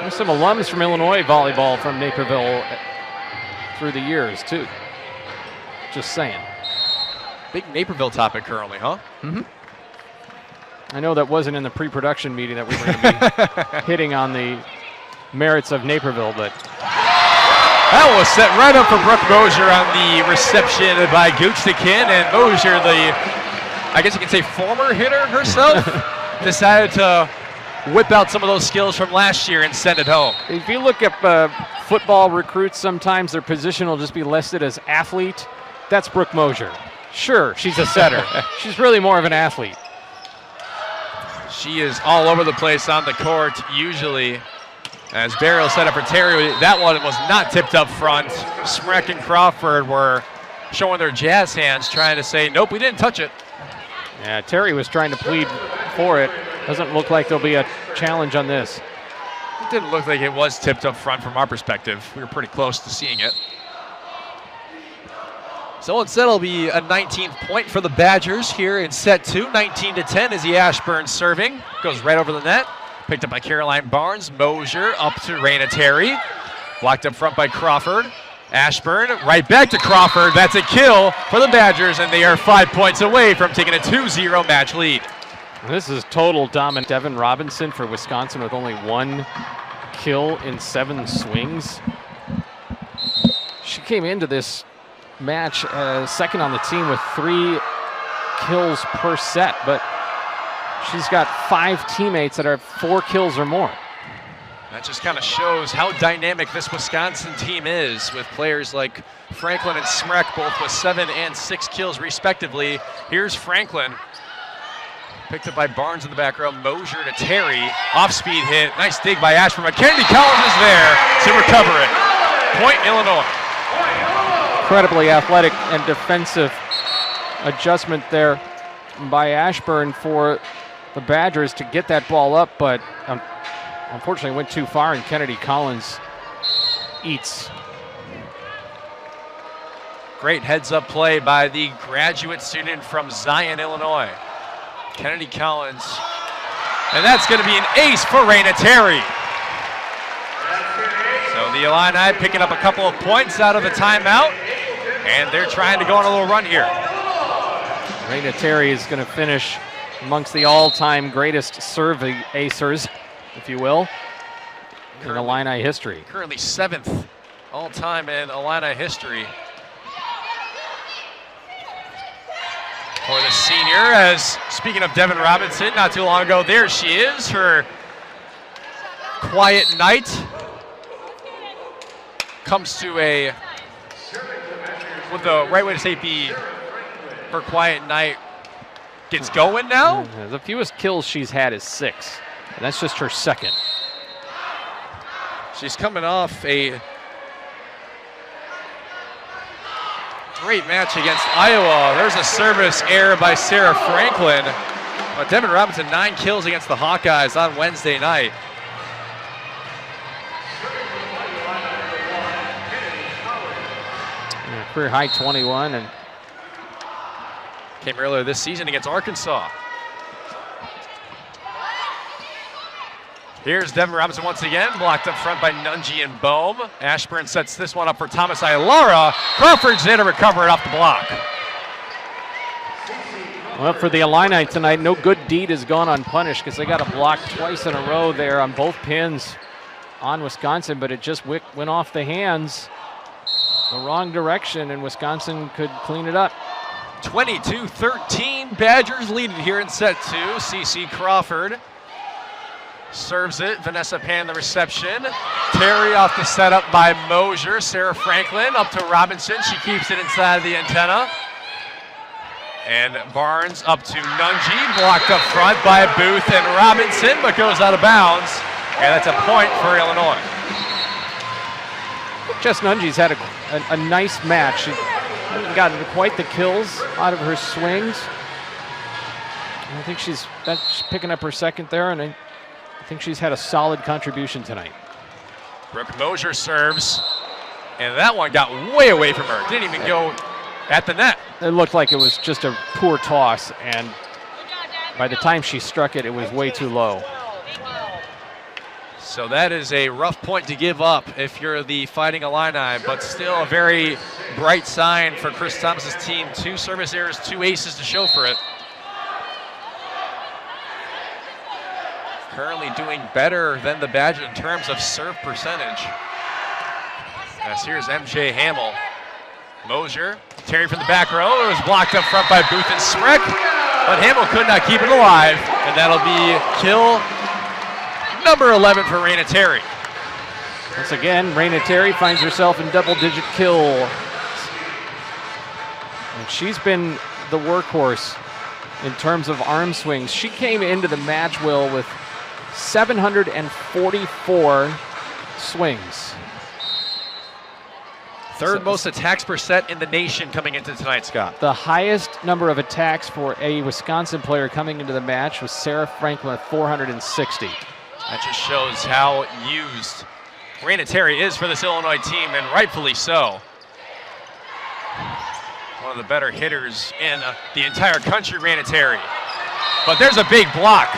There's some alums from Illinois volleyball from Naperville through the years, too. Just saying. Big Naperville topic currently, huh? Mm-hmm. I know that wasn't in the pre-production meeting that we were going to be hitting on the merits of Naperville, but... That was set right up for Brooke Mosier on the reception by Goochtikin, and Mosier, I guess you can say former hitter herself, decided to whip out some of those skills from last year and send it home. If you look at football recruits, sometimes their position will just be listed as athlete. That's Brooke Mosier. Sure, she's a setter. She's really more of an athlete. She is all over the place on the court, usually. As Barrow set up for Terry, that one was not tipped up front. Smrek and Crawford were showing their jazz hands, trying to say, nope, we didn't touch it. Yeah, Terry was trying to plead for it. Doesn't look like there'll be a challenge on this. It didn't look like it was tipped up front from our perspective. We were pretty close to seeing it. So instead, it'll be a 19th point for the Badgers here in set 2. 19-10 is the Ashburn serving. Goes right over the net. Picked up by Caroline Barnes. Mosier up to Raina Terry. Blocked up front by Crawford. Ashburn right back to Crawford. That's a kill for the Badgers, and they are 5 points away from taking a 2-0 match lead. This is total dominant. Devin Robinson for Wisconsin with only 1 kill in 7 swings. She came into this match second on the team with 3 kills per set, but she's got 5 teammates that are 4 kills or more. That just kind of shows how dynamic this Wisconsin team is, with players like Franklin and Smrek both with 7 and 6 kills respectively. Here's Franklin, picked up by Barnes in the back row. Mosier to Terry, off-speed hit, nice dig by Ashburn, but Kennedy Collins is there to recover it. Point Illinois. Incredibly athletic and defensive adjustment there by Ashburn for the Badgers to get that ball up, but unfortunately went too far, and Kennedy Collins eats. Great heads-up play by the graduate student from Zion, Illinois, Kennedy Collins. And that's going to be an ace for Raina Terry. So the Illini picking up a couple of points out of the timeout, and they're trying to go on a little run here. Raina Terry is going to finish amongst the all-time greatest serve acers, if you will, in Illini history. Currently 7th all-time in Illini history for the senior. As speaking of Devin Robinson, not too long ago, there she is, her quiet night comes to a, would the right way to say be her quiet night gets going now? The fewest kills she's had is 6, and that's just her 2nd. She's coming off a Great match against Iowa. There's a service error by Sarah Franklin. But Devin Robinson, 9 kills against the Hawkeyes on Wednesday night. Yeah, career high 21 and came earlier this season against Arkansas. Here's Devin Robinson once again, blocked up front by Nunji and Bohm. Ashburn sets this one up for Thomas Aylara. Crawford's there to recover it off the block. Well, for the Illini tonight, no good deed has gone unpunished because they got a block twice in a row there on both pins on Wisconsin, but it just went off the hands the wrong direction, and Wisconsin could clean it up. 22-13, Badgers lead it here in set 2. CeCe Crawford serves it. Vanessa Pan the reception. Terry off the setup by Mosier. Sarah Franklin up to Robinson. She keeps it inside of the antenna. And Barnes up to Nunji. Blocked up front by Booth and Robinson, but goes out of bounds. And that's a point for Illinois. Jess Nunji's had a nice match. She hasn't gotten quite the kills out of her swings. I think she's picking up her second there, and I think she's had a solid contribution tonight. Brooke Mosier serves, and that one got way away from her. Didn't even go at the net. It looked like it was just a poor toss, and by the time she struck it, it was way too low. So that is a rough point to give up if you're the Fighting Illini, but still a very bright sign for Chris Thomas's team. 2 service errors, 2 aces to show for it. Currently doing better than the Badgers in terms of serve percentage. As here's MJ Hamill. Mosier, Terry from the back row. It was blocked up front by Booth and Smrick, but Hamill could not keep it alive, and that'll be kill number 11 for Raina Terry. Once again, Raina Terry finds herself in double-digit kills. And she's been the workhorse in terms of arm swings. She came into the match, Will, with 744 swings. Third most attacks per set in the nation coming into tonight, Scott. The highest number of attacks for a Wisconsin player coming into the match was Sarah Franklin with 460. That just shows how used Raina Terry is for this Illinois team, and rightfully so. One of the better hitters in the entire country, Raina Terry. But there's a big block.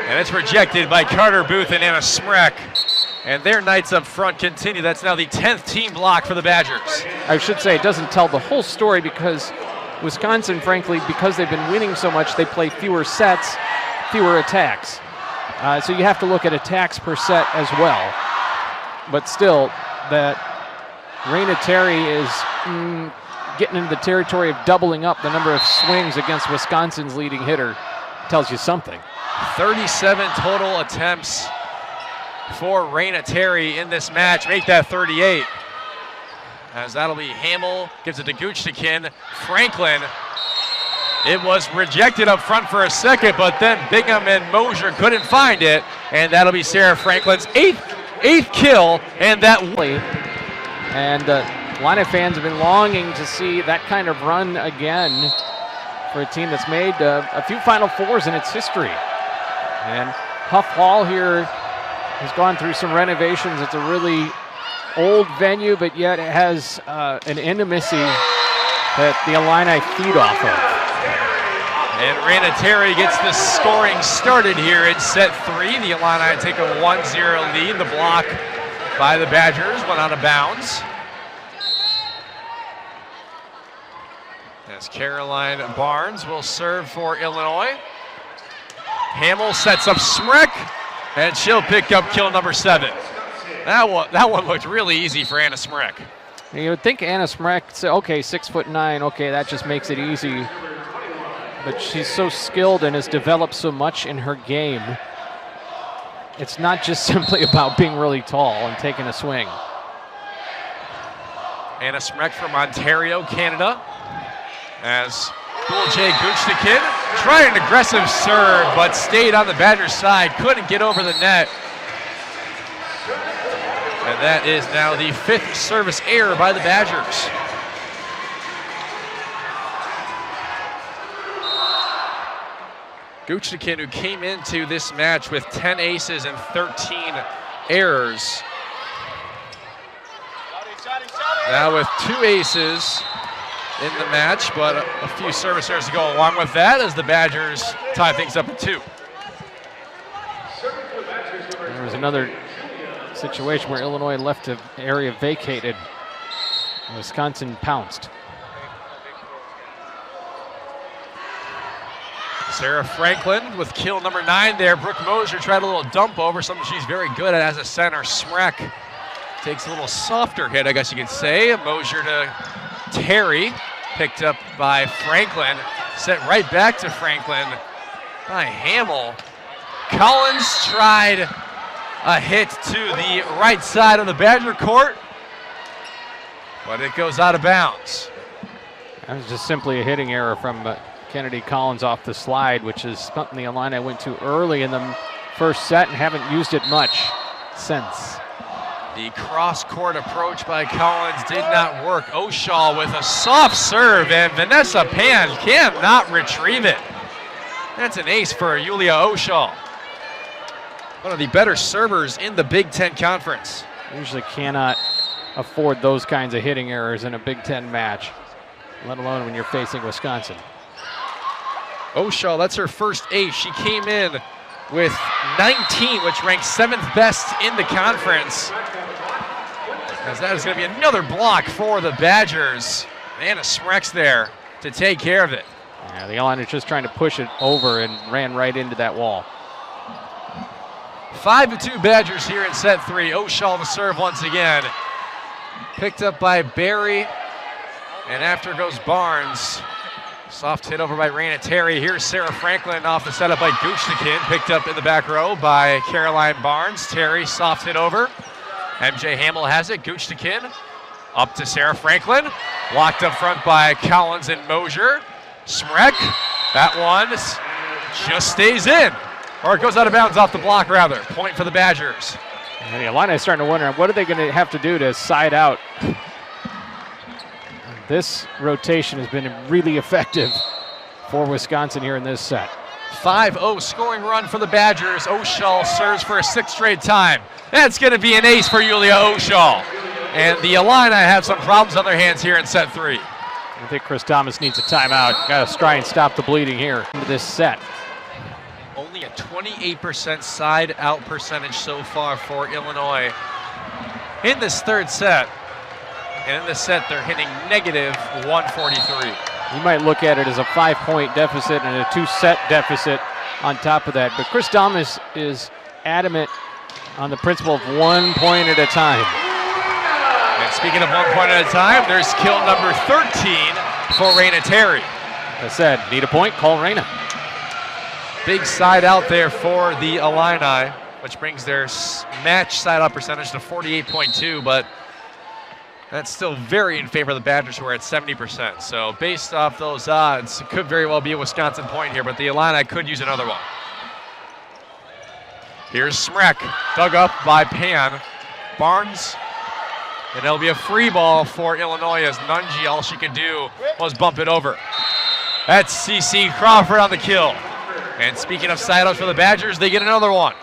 And it's rejected by Carter Booth and Anna Smrek. And their nights up front continue. That's now the 10th team block for the Badgers. I should say it doesn't tell the whole story because Wisconsin, frankly, because they've been winning so much, they play fewer sets, fewer attacks. So you have to look at attacks per set as well. But still, that Raina Terry is getting into the territory of doubling up the number of swings against Wisconsin's leading hitter. Tells you something. 37 total attempts for Raina Terry in this match. Make that 38. As that'll be Hamill, gives it to Guchtikin. Franklin. It was rejected up front for a second, but then Bingham and Mosier couldn't find it, and that'll be Sarah Franklin's eighth kill, and that. And Illini fans have been longing to see that kind of run again for a team that's made a few Final Fours in its history. And Huff Hall here has gone through some renovations. It's a really old venue, but yet it has an intimacy that the Illini feed off of. And Raina Terry gets the scoring started here in set 3. The Illini take a 1-0 lead. The block by the Badgers went out of bounds. As Caroline Barnes will serve for Illinois. Hamill sets up Smrek, and she'll pick up kill number 7. That one looked really easy for Anna Smrek. You would think Anna Smrek, say, okay, 6'9", okay, that just makes it easy. But she's so skilled and has developed so much in her game. It's not just simply about being really tall and taking a swing. Anna Smrek from Ontario, Canada. As Cool J Guchtikin tried an aggressive serve, but stayed on the Badgers' side, couldn't get over the net. And that is now the 5th service error by the Badgers. Guchnikin, who came into this match with 10 aces and 13 errors. Now with 2 aces in the match, but a few service errors to go along with that as the Badgers tie things up at 2. There was another situation where Illinois left an area vacated. Wisconsin pounced. Sarah Franklin with kill number 9 there. Brooke Mosier tried a little dump over, something she's very good at as a center. Smrek takes a little softer hit, I guess you could say. Mosier to Terry, picked up by Franklin. Set right back to Franklin by Hamill. Collins tried a hit to the right side of the Badger court, but it goes out of bounds. That was just simply a hitting error from Kennedy Collins off the slide, which is something the Illini went to early in the first set and haven't used it much since. The cross-court approach by Collins did not work. Oshaw with a soft serve, and Vanessa Pan cannot retrieve it. That's an ace for Yulia Oshaw. One of the better servers in the Big Ten Conference. Usually cannot afford those kinds of hitting errors in a Big Ten match, let alone when you're facing Wisconsin. Oshaw, that's her first ace. She came in with 19, which ranks 7th best in the conference. As that is going to be another block for the Badgers. Anna Smrek's there to take care of it. Yeah, the Illini just trying to push it over and ran right into that wall. 5-2 Badgers here in set 3. Oshaw to serve once again. Picked up by Barry, and after goes Barnes. Soft hit over by Raina Terry. Here's Sarah Franklin off the setup by Guchnikin. Picked up in the back row by Caroline Barnes. Terry, soft hit over. MJ Hamill has it. Guchnikin up to Sarah Franklin. Blocked up front by Collins and Mosier. Smrek, that one just stays in. Or it goes out of bounds off the block, rather. Point for the Badgers. And the Illini is starting to wonder, what are they going to have to do to side out? This rotation has been really effective for Wisconsin here in this set. 5-0 scoring run for the Badgers. Oshaw serves for a 6th straight time. That's going to be an ace for Yulia Oshaw. And the Illini have some problems on their hands here in set 3. I think Chris Thomas needs a timeout. Got to try and stop the bleeding here into this set. Only a 28% side out percentage so far for Illinois in this 3rd set. And in this set, they're hitting negative 143. You might look at it as a 5-point deficit and a 2-set deficit on top of that. But Chris Thomas is adamant on the principle of 1 point at a time. And speaking of 1 point at a time, there's kill number 13 for Raina Terry. Like I said, need a point, call Raina. Big side out there for the Illini, which brings their match side out percentage to 48.2, but that's still very in favor of the Badgers, who are at 70%. So based off those odds, it could very well be a Wisconsin point here, but the Illini could use another one. Here's Smrek, dug up by Pan. Barnes, and it'll be a free ball for Illinois as Nunji, all she could do was bump it over. That's CC Crawford on the kill. And speaking of side outs for the Badgers, they get another one.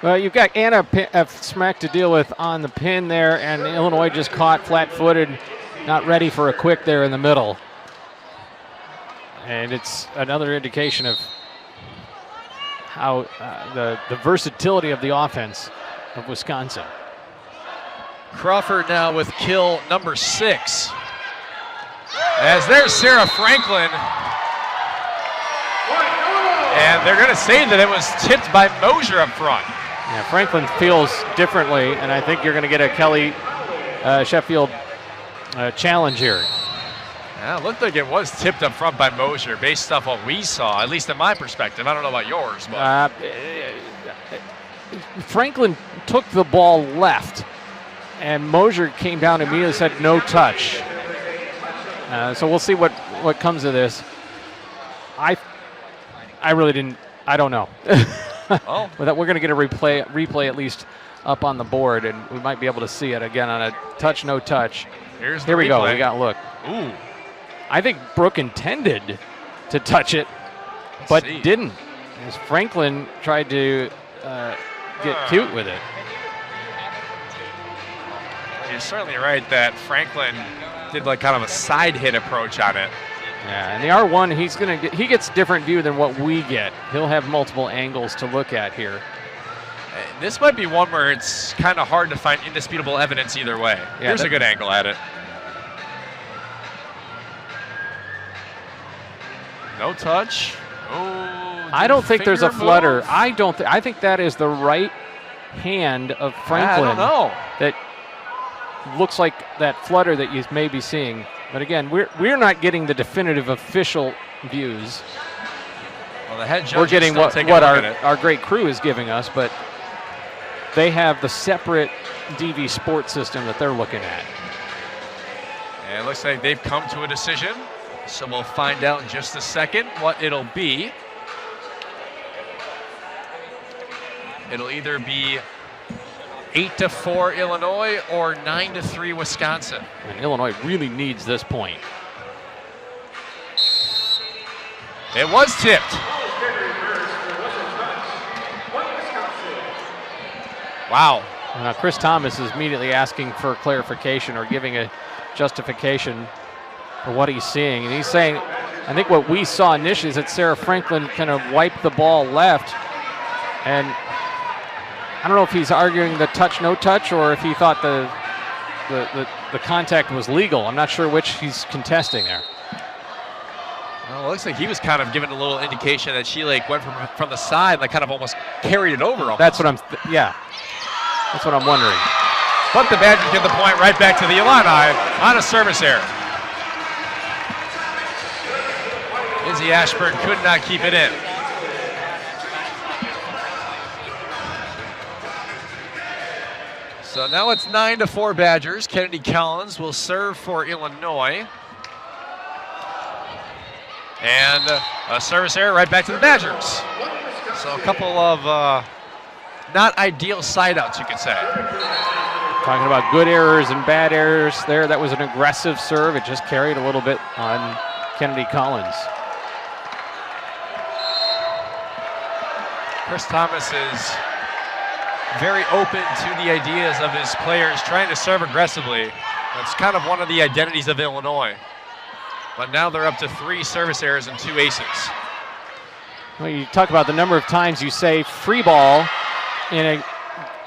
Well, you've got Anna Smrek to deal with on the pin there, and Illinois just caught flat-footed, not ready for a quick there in the middle. And it's another indication of how the versatility of the offense of Wisconsin. Crawford now with kill number 6. As there's Sarah Franklin. And they're going to say that it was tipped by Mosier up front. Yeah, Franklin feels differently, and I think you're going to get a Kelly Sheffield challenge here. Yeah, it looked like it was tipped up front by Mosier based off what we saw, at least in my perspective. I don't know about yours. But Franklin took the ball left, and Mosier came down immediately and said no touch. So we'll see what comes of this. I really didn't. I don't know. Oh. We're going to get a replay at least up on the board, and we might be able to see it again on a touch, no touch. Here we go. We got a look. Ooh. I think Brooke intended to touch it, but didn't. As Franklin tried to get cute with it. You're certainly right that Franklin did like kind of a side hit approach on it. Yeah, and the R1, he gets different view than what we get. He'll have multiple angles to look at here. This might be one where it's kind of hard to find indisputable evidence either way. Yeah, here's a good angle at it. No touch. Oh, I don't think there's a flutter. move. I think that is the right hand of Franklin. I don't know. That looks like that flutter that you may be seeing. But again, we're not getting the definitive official views. Well, the head judge we're getting what our our great crew is giving us, but they have the separate DV Sports system that they're looking at. And it looks like they've come to a decision. So we'll find out in just a second what it'll be. It'll either be 8-4 Illinois or 9-3 Wisconsin. And Illinois really needs this point. It was tipped. Wow. Now Chris Thomas is immediately asking for clarification or giving a justification for what he's seeing. And he's saying, I think what we saw initially is that Sarah Franklin kind of wiped the ball left. And I don't know if he's arguing the touch, no touch, or if he thought the contact was legal. I'm not sure which he's contesting there. Well, it looks like he was kind of giving a little indication that she like went from the side, like kind of almost carried it over. Almost. That's what that's what I'm wondering. But the Badgers get the point right back to the Illini on a service error. Izzy Ashburn could not keep it in. So now it's 9-4 Badgers. Kennedy Collins will serve for Illinois. And a service error right back to the Badgers. So a couple of not ideal side outs, you could say. Talking about good errors and bad errors there. That was an aggressive serve. It just carried a little bit on Kennedy Collins. Chris Thomas is very open to the ideas of his players trying to serve aggressively. That's kind of one of the identities of Illinois. But now they're up to 3 service errors and 2 aces. Well, you talk about the number of times you say free ball in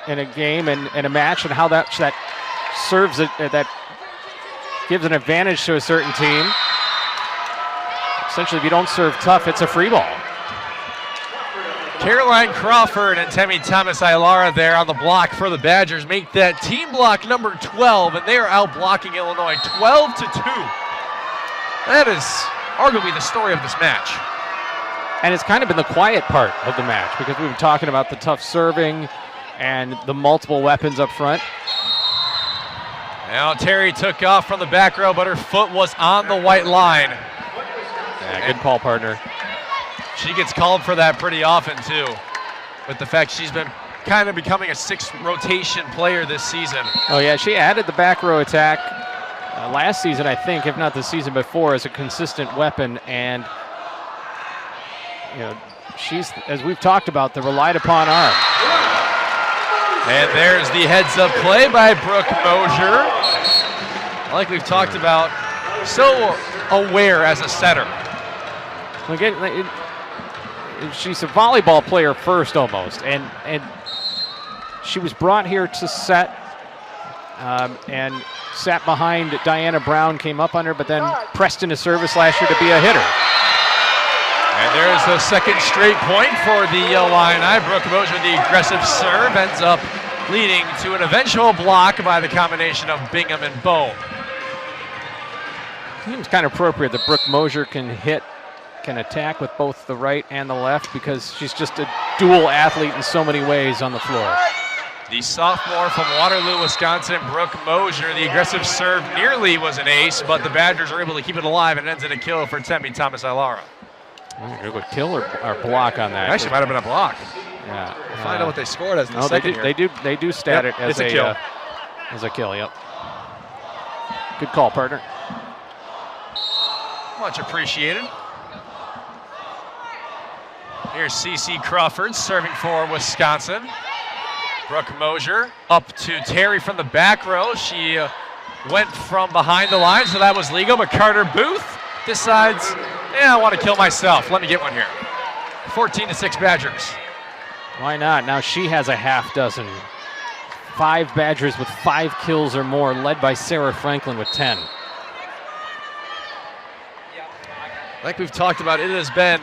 a game and a match, and how that serves it, that gives an advantage to a certain team. Essentially, if you don't serve tough, it's a free ball. Caroline Crawford and Temi Thomas-Ailara there on the block for the Badgers make that team block number 12, and they are out blocking Illinois 12-2. That is arguably the story of this match. And it's kind of been the quiet part of the match because we've been talking about the tough serving and the multiple weapons up front. Now Terry took off from the back row, but her foot was on the white line. Yeah, good call, partner. She gets called for that pretty often, too, with the fact she's been kind of becoming a 6th rotation player this season. Oh, yeah, she added the back row attack last season, I think, if not the season before, as a consistent weapon. And, you know, she's, as we've talked about, the relied upon arm. And there's the heads-up play by Brooke Mosier. Like we've talked about, so aware as a setter. Again, she's a volleyball player first almost, and she was brought here to set and sat behind Diana Brown, came up on her, but then pressed into service last year to be a hitter. And there's the second straight point for the Illini. Brooke Mosier, the aggressive serve, ends up leading to an eventual block by the combination of Bingham and Bohm. Seems kind of appropriate that Brooke Mosier can attack with both the right and the left because she's just a dual athlete in so many ways on the floor. The sophomore from Waterloo, Wisconsin, Brooke Mosier, the aggressive serve nearly was an ace, but the Badgers are able to keep it alive and ends in a kill for Temi Thomas-Ailara. A kill or block on that. Actually, might have been a block. Yeah. We'll find out what they scored as in the no, second they do stat it as a kill. As a kill, yep. Good call, partner. Much appreciated. Here's CC Crawford serving for Wisconsin. Brooke Mosier up to Terry from the back row. She went from behind the line, so that was legal, but Carter Booth decides, I want to kill myself. Let me get one here. 14-6 Badgers. Why not? Now she has a half dozen. 5 Badgers with 5 kills or more, led by Sarah Franklin with 10. Like we've talked about, it has been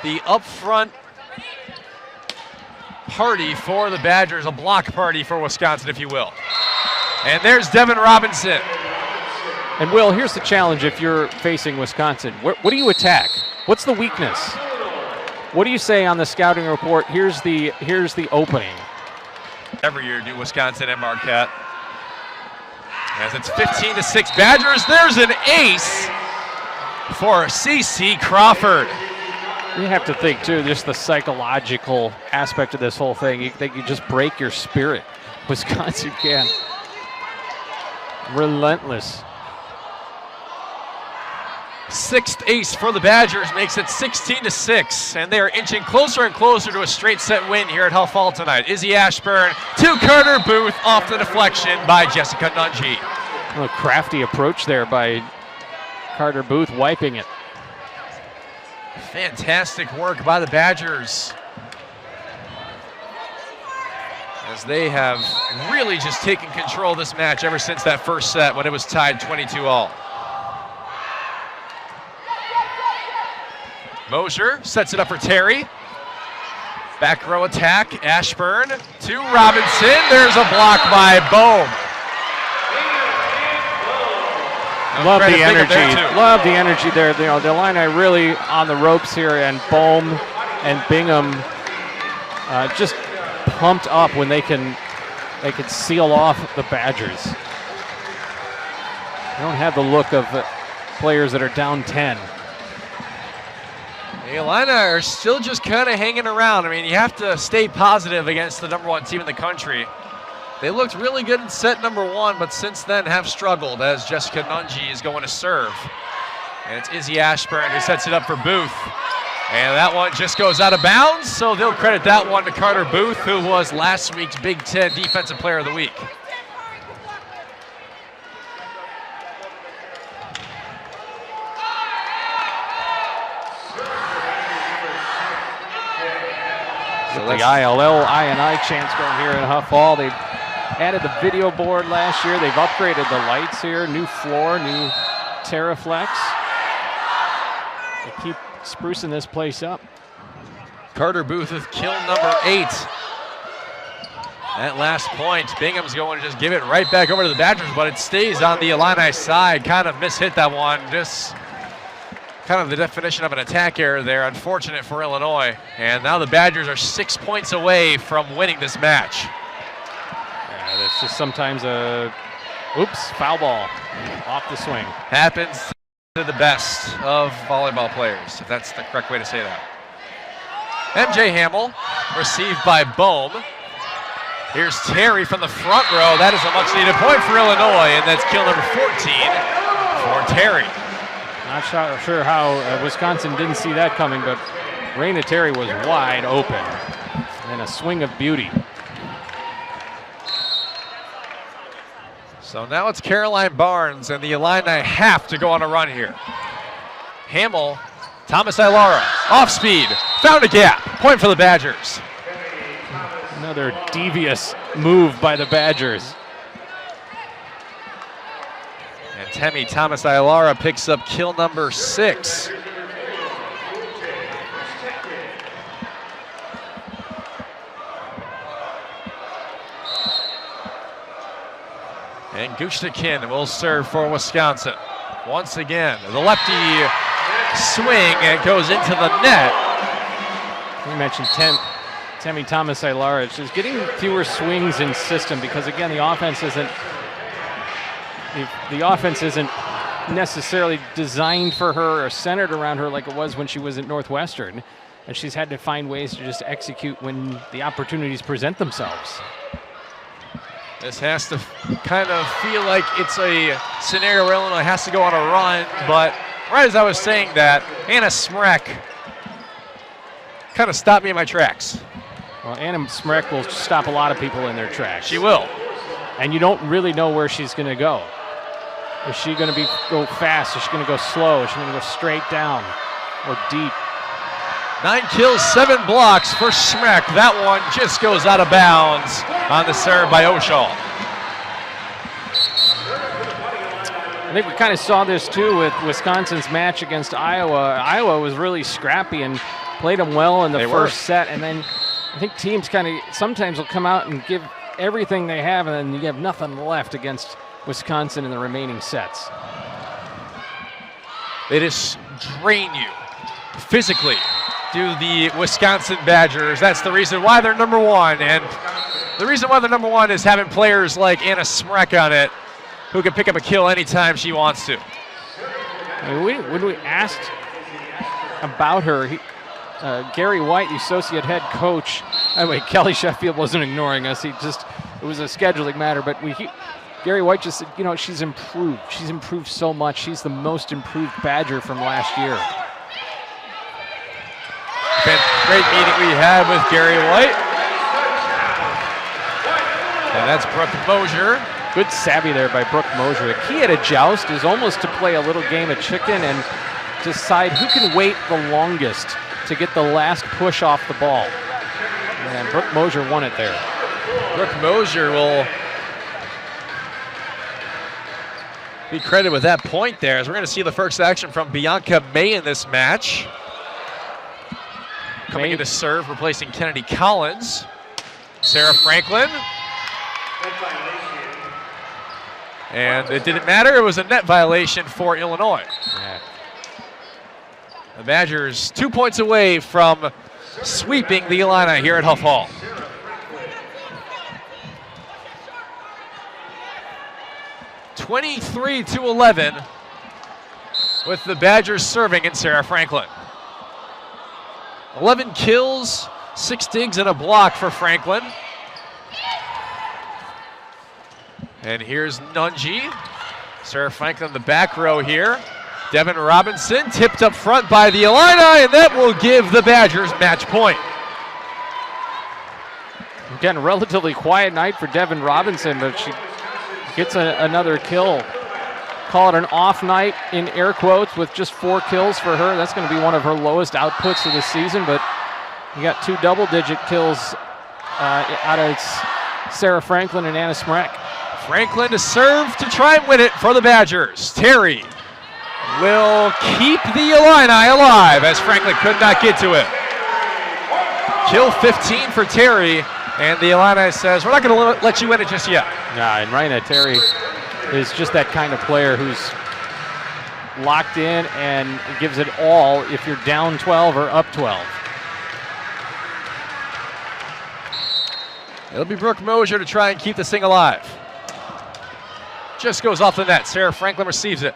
the upfront party for the Badgers, a block party for Wisconsin, if you will. And there's Devin Robinson. And Will, here's the challenge if you're facing Wisconsin. What do you attack? What's the weakness? What do you say on the scouting report? Here's the opening. Every year do Wisconsin and Marquette. As it's 15-6 Badgers, there's an ace for CC Crawford. You have to think, too, just the psychological aspect of this whole thing. You think you just break your spirit. Wisconsin can. Relentless. 6th ace for the Badgers makes it 16-6, and they are inching closer and closer to a straight set win here at Huff Hall tonight. Izzy Ashburn to Carter Booth off the deflection by Jessica Nunji. A crafty approach there by Carter Booth, wiping it. Fantastic work by the Badgers, as they have really just taken control of this match ever since that first set when it was tied 22-all. Mosier sets it up for Terry. Back row attack, Ashburn to Robinson. There's a block by Bohm. Love the energy. Love the energy there. You know, the Illini really on the ropes here, and Bohm and Bingham just pumped up when they can seal off the Badgers. They don't have the look of players that are down 10. The Illini are still just kind of hanging around. I mean, you have to stay positive against the #1 team in the country. They looked really good in set #1, but since then have struggled as Jessica Nunji is going to serve. And it's Izzy Ashburn who sets it up for Booth. And that one just goes out of bounds, so they'll credit that one to Carter Booth, who was last week's Big Ten Defensive Player of the Week. The ILL, I&I chants going here at Huff Hall. They added the video board last year. They've upgraded the lights here, new floor, new Terraflex. They keep sprucing this place up. Carter Booth with kill #8. That last point, Bingham's going to just give it right back over to the Badgers, but it stays on the Illini side. Kind of mishit that one. Just kind of the definition of an attack error there. Unfortunate for Illinois. And now the Badgers are 6 points away from winning this match. Yeah, that's just sometimes foul ball off the swing. Happens to the best of volleyball players, if that's the correct way to say that. MJ Hamill received by Bohm. Here's Terry from the front row. That is a much needed point for Illinois, and that's kill #14 for Terry. Not sure how Wisconsin didn't see that coming, but Raina Terry was wide open and a swing of beauty. So now it's Caroline Barnes, and the Illini have to go on a run here. Hamill, Thomas Ilara, off speed, found a gap. Point for the Badgers. Another devious move by the Badgers. And Temi Thomas Ilara picks up kill #6. And Gushtakin will serve for Wisconsin. Once again, the lefty swing, and it goes into the net. You mentioned Temi Thomas Ilara. She's getting fewer swings in system because, again, the offense isn't necessarily designed for her or centered around her like it was when she was at Northwestern. And she's had to find ways to just execute when the opportunities present themselves. This has to kind of feel like it's a scenario where Illinois has to go on a run, but right as I was saying that, Hannah Smrek kind of stopped me in my tracks. Well, Anna Smrek will stop a lot of people in their tracks. She will. And you don't really know where she's going to go. Is she going to go fast? Is she going to go slow? Is she going to go straight down or deep? 9 kills, 7 blocks for Smrek. That one just goes out of bounds on the serve by Oshaw. I think we kind of saw this too with Wisconsin's match against Iowa. Iowa was really scrappy and played them well in the first set, and then I think teams kind of sometimes will come out and give everything they have, and then you have nothing left against Wisconsin in the remaining sets. They just drain you physically, do the Wisconsin Badgers. That's the reason why they're number one, and the reason why they're number one is having players like Anna Smrek on it who can pick up a kill anytime she wants to. When we asked about her, Gary White, the associate head coach, anyway, Kelly Sheffield wasn't ignoring us. It was a scheduling matter, but Gary White just said, she's improved. She's improved so much. She's the most improved Badger from last year. Great meeting we had with Gary White. And that's Brooke Mosier. Good savvy there by Brooke Mosier. The key at a joust is almost to play a little game of chicken and decide who can wait the longest to get the last push off the ball. And Brooke Mosier won it there. Brooke Mosier will be credited with that point there, as we're going to see the first action from Bianca May in this match. Coming in to serve, replacing Kennedy Collins. Sarah Franklin. And it didn't matter, it was a net violation for Illinois. Yeah. The Badgers 2 points away from sweeping the Illini here at Huff Hall. (23-11) with the Badgers serving in Sarah Franklin. 11 kills, 6 digs and a block for Franklin. And here's Nunji. Sarah Franklin in the back row here. Devin Robinson tipped up front by the Illini, and that will give the Badgers match point. Again, a relatively quiet night for Devin Robinson, but she gets another kill. Call it an off night in air quotes with just 4 kills for her. That's going to be one of her lowest outputs of the season, but you got 2 double-digit kills out of Sarah Franklin and Anna Smrek. Franklin to serve to try and win it for the Badgers. Terry will keep the Illini alive as Franklin could not get to it. Kill 15 for Terry, and the Illini says, we're not going to let you win it just yet. Yeah, and Raina Terry is just that kind of player who's locked in and gives it all if you're down 12 or up 12. It'll be Brooke Mosier to try and keep this thing alive. Just goes off the net. Sarah Franklin receives it.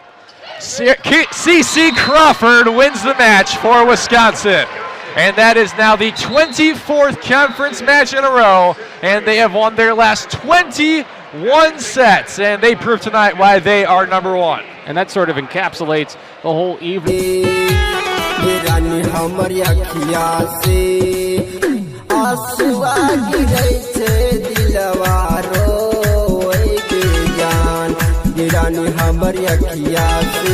CC Crawford wins the match for Wisconsin. And that is now the 24th conference match in a row. And they have won their last 21 sets. And they prove tonight why they are number one. And that sort of encapsulates the whole evening. गिरानी हमारी अखिया से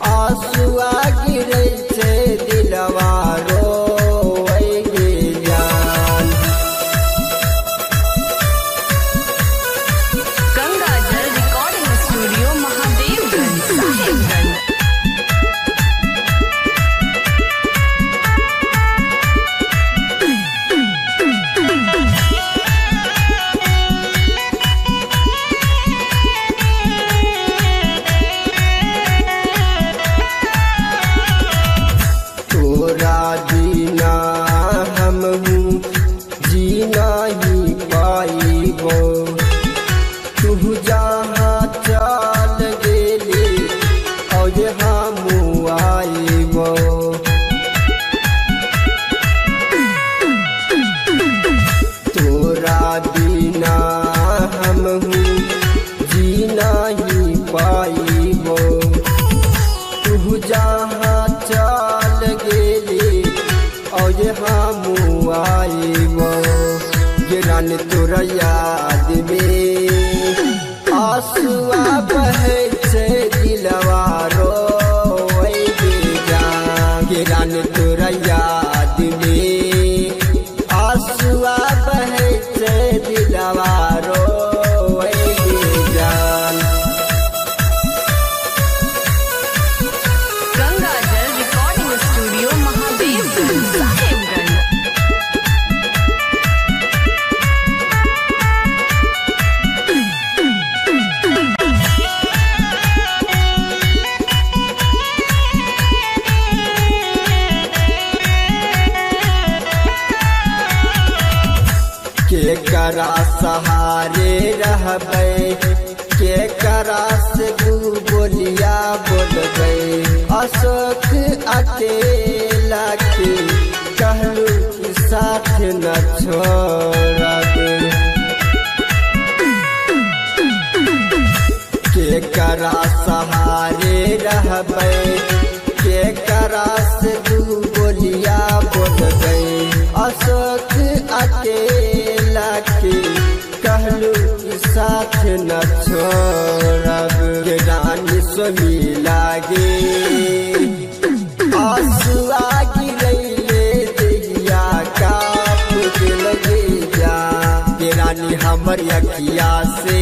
आंसुआ गिरे छे दिलवारो वही जान गंगाजल recording studio Mahadevganj Sahebganj तोरा याद में आंसुआ बहे छे दिलवा रोए जान के रानी तोरा याद में आंसुआ बहे छे दिलवा रोए जान। गंगाजल रिकॉर्डिंग स्टूडियो महादेवगंज साहेबगंज। के करा सहारे रहबै के करा से दू बोलिया बोलबै अशोक अकेला के कहलू कि साथ न छोड़बै के करा सहारे रहबै के करा से दू बोलिया बोलबै अशोक अकेला के कहलू कि साथ न छोड़ब के रानी स्वामी लागे आंसुआ गिरैले देहिया काप के लगे जा के रानी हमर अखिया से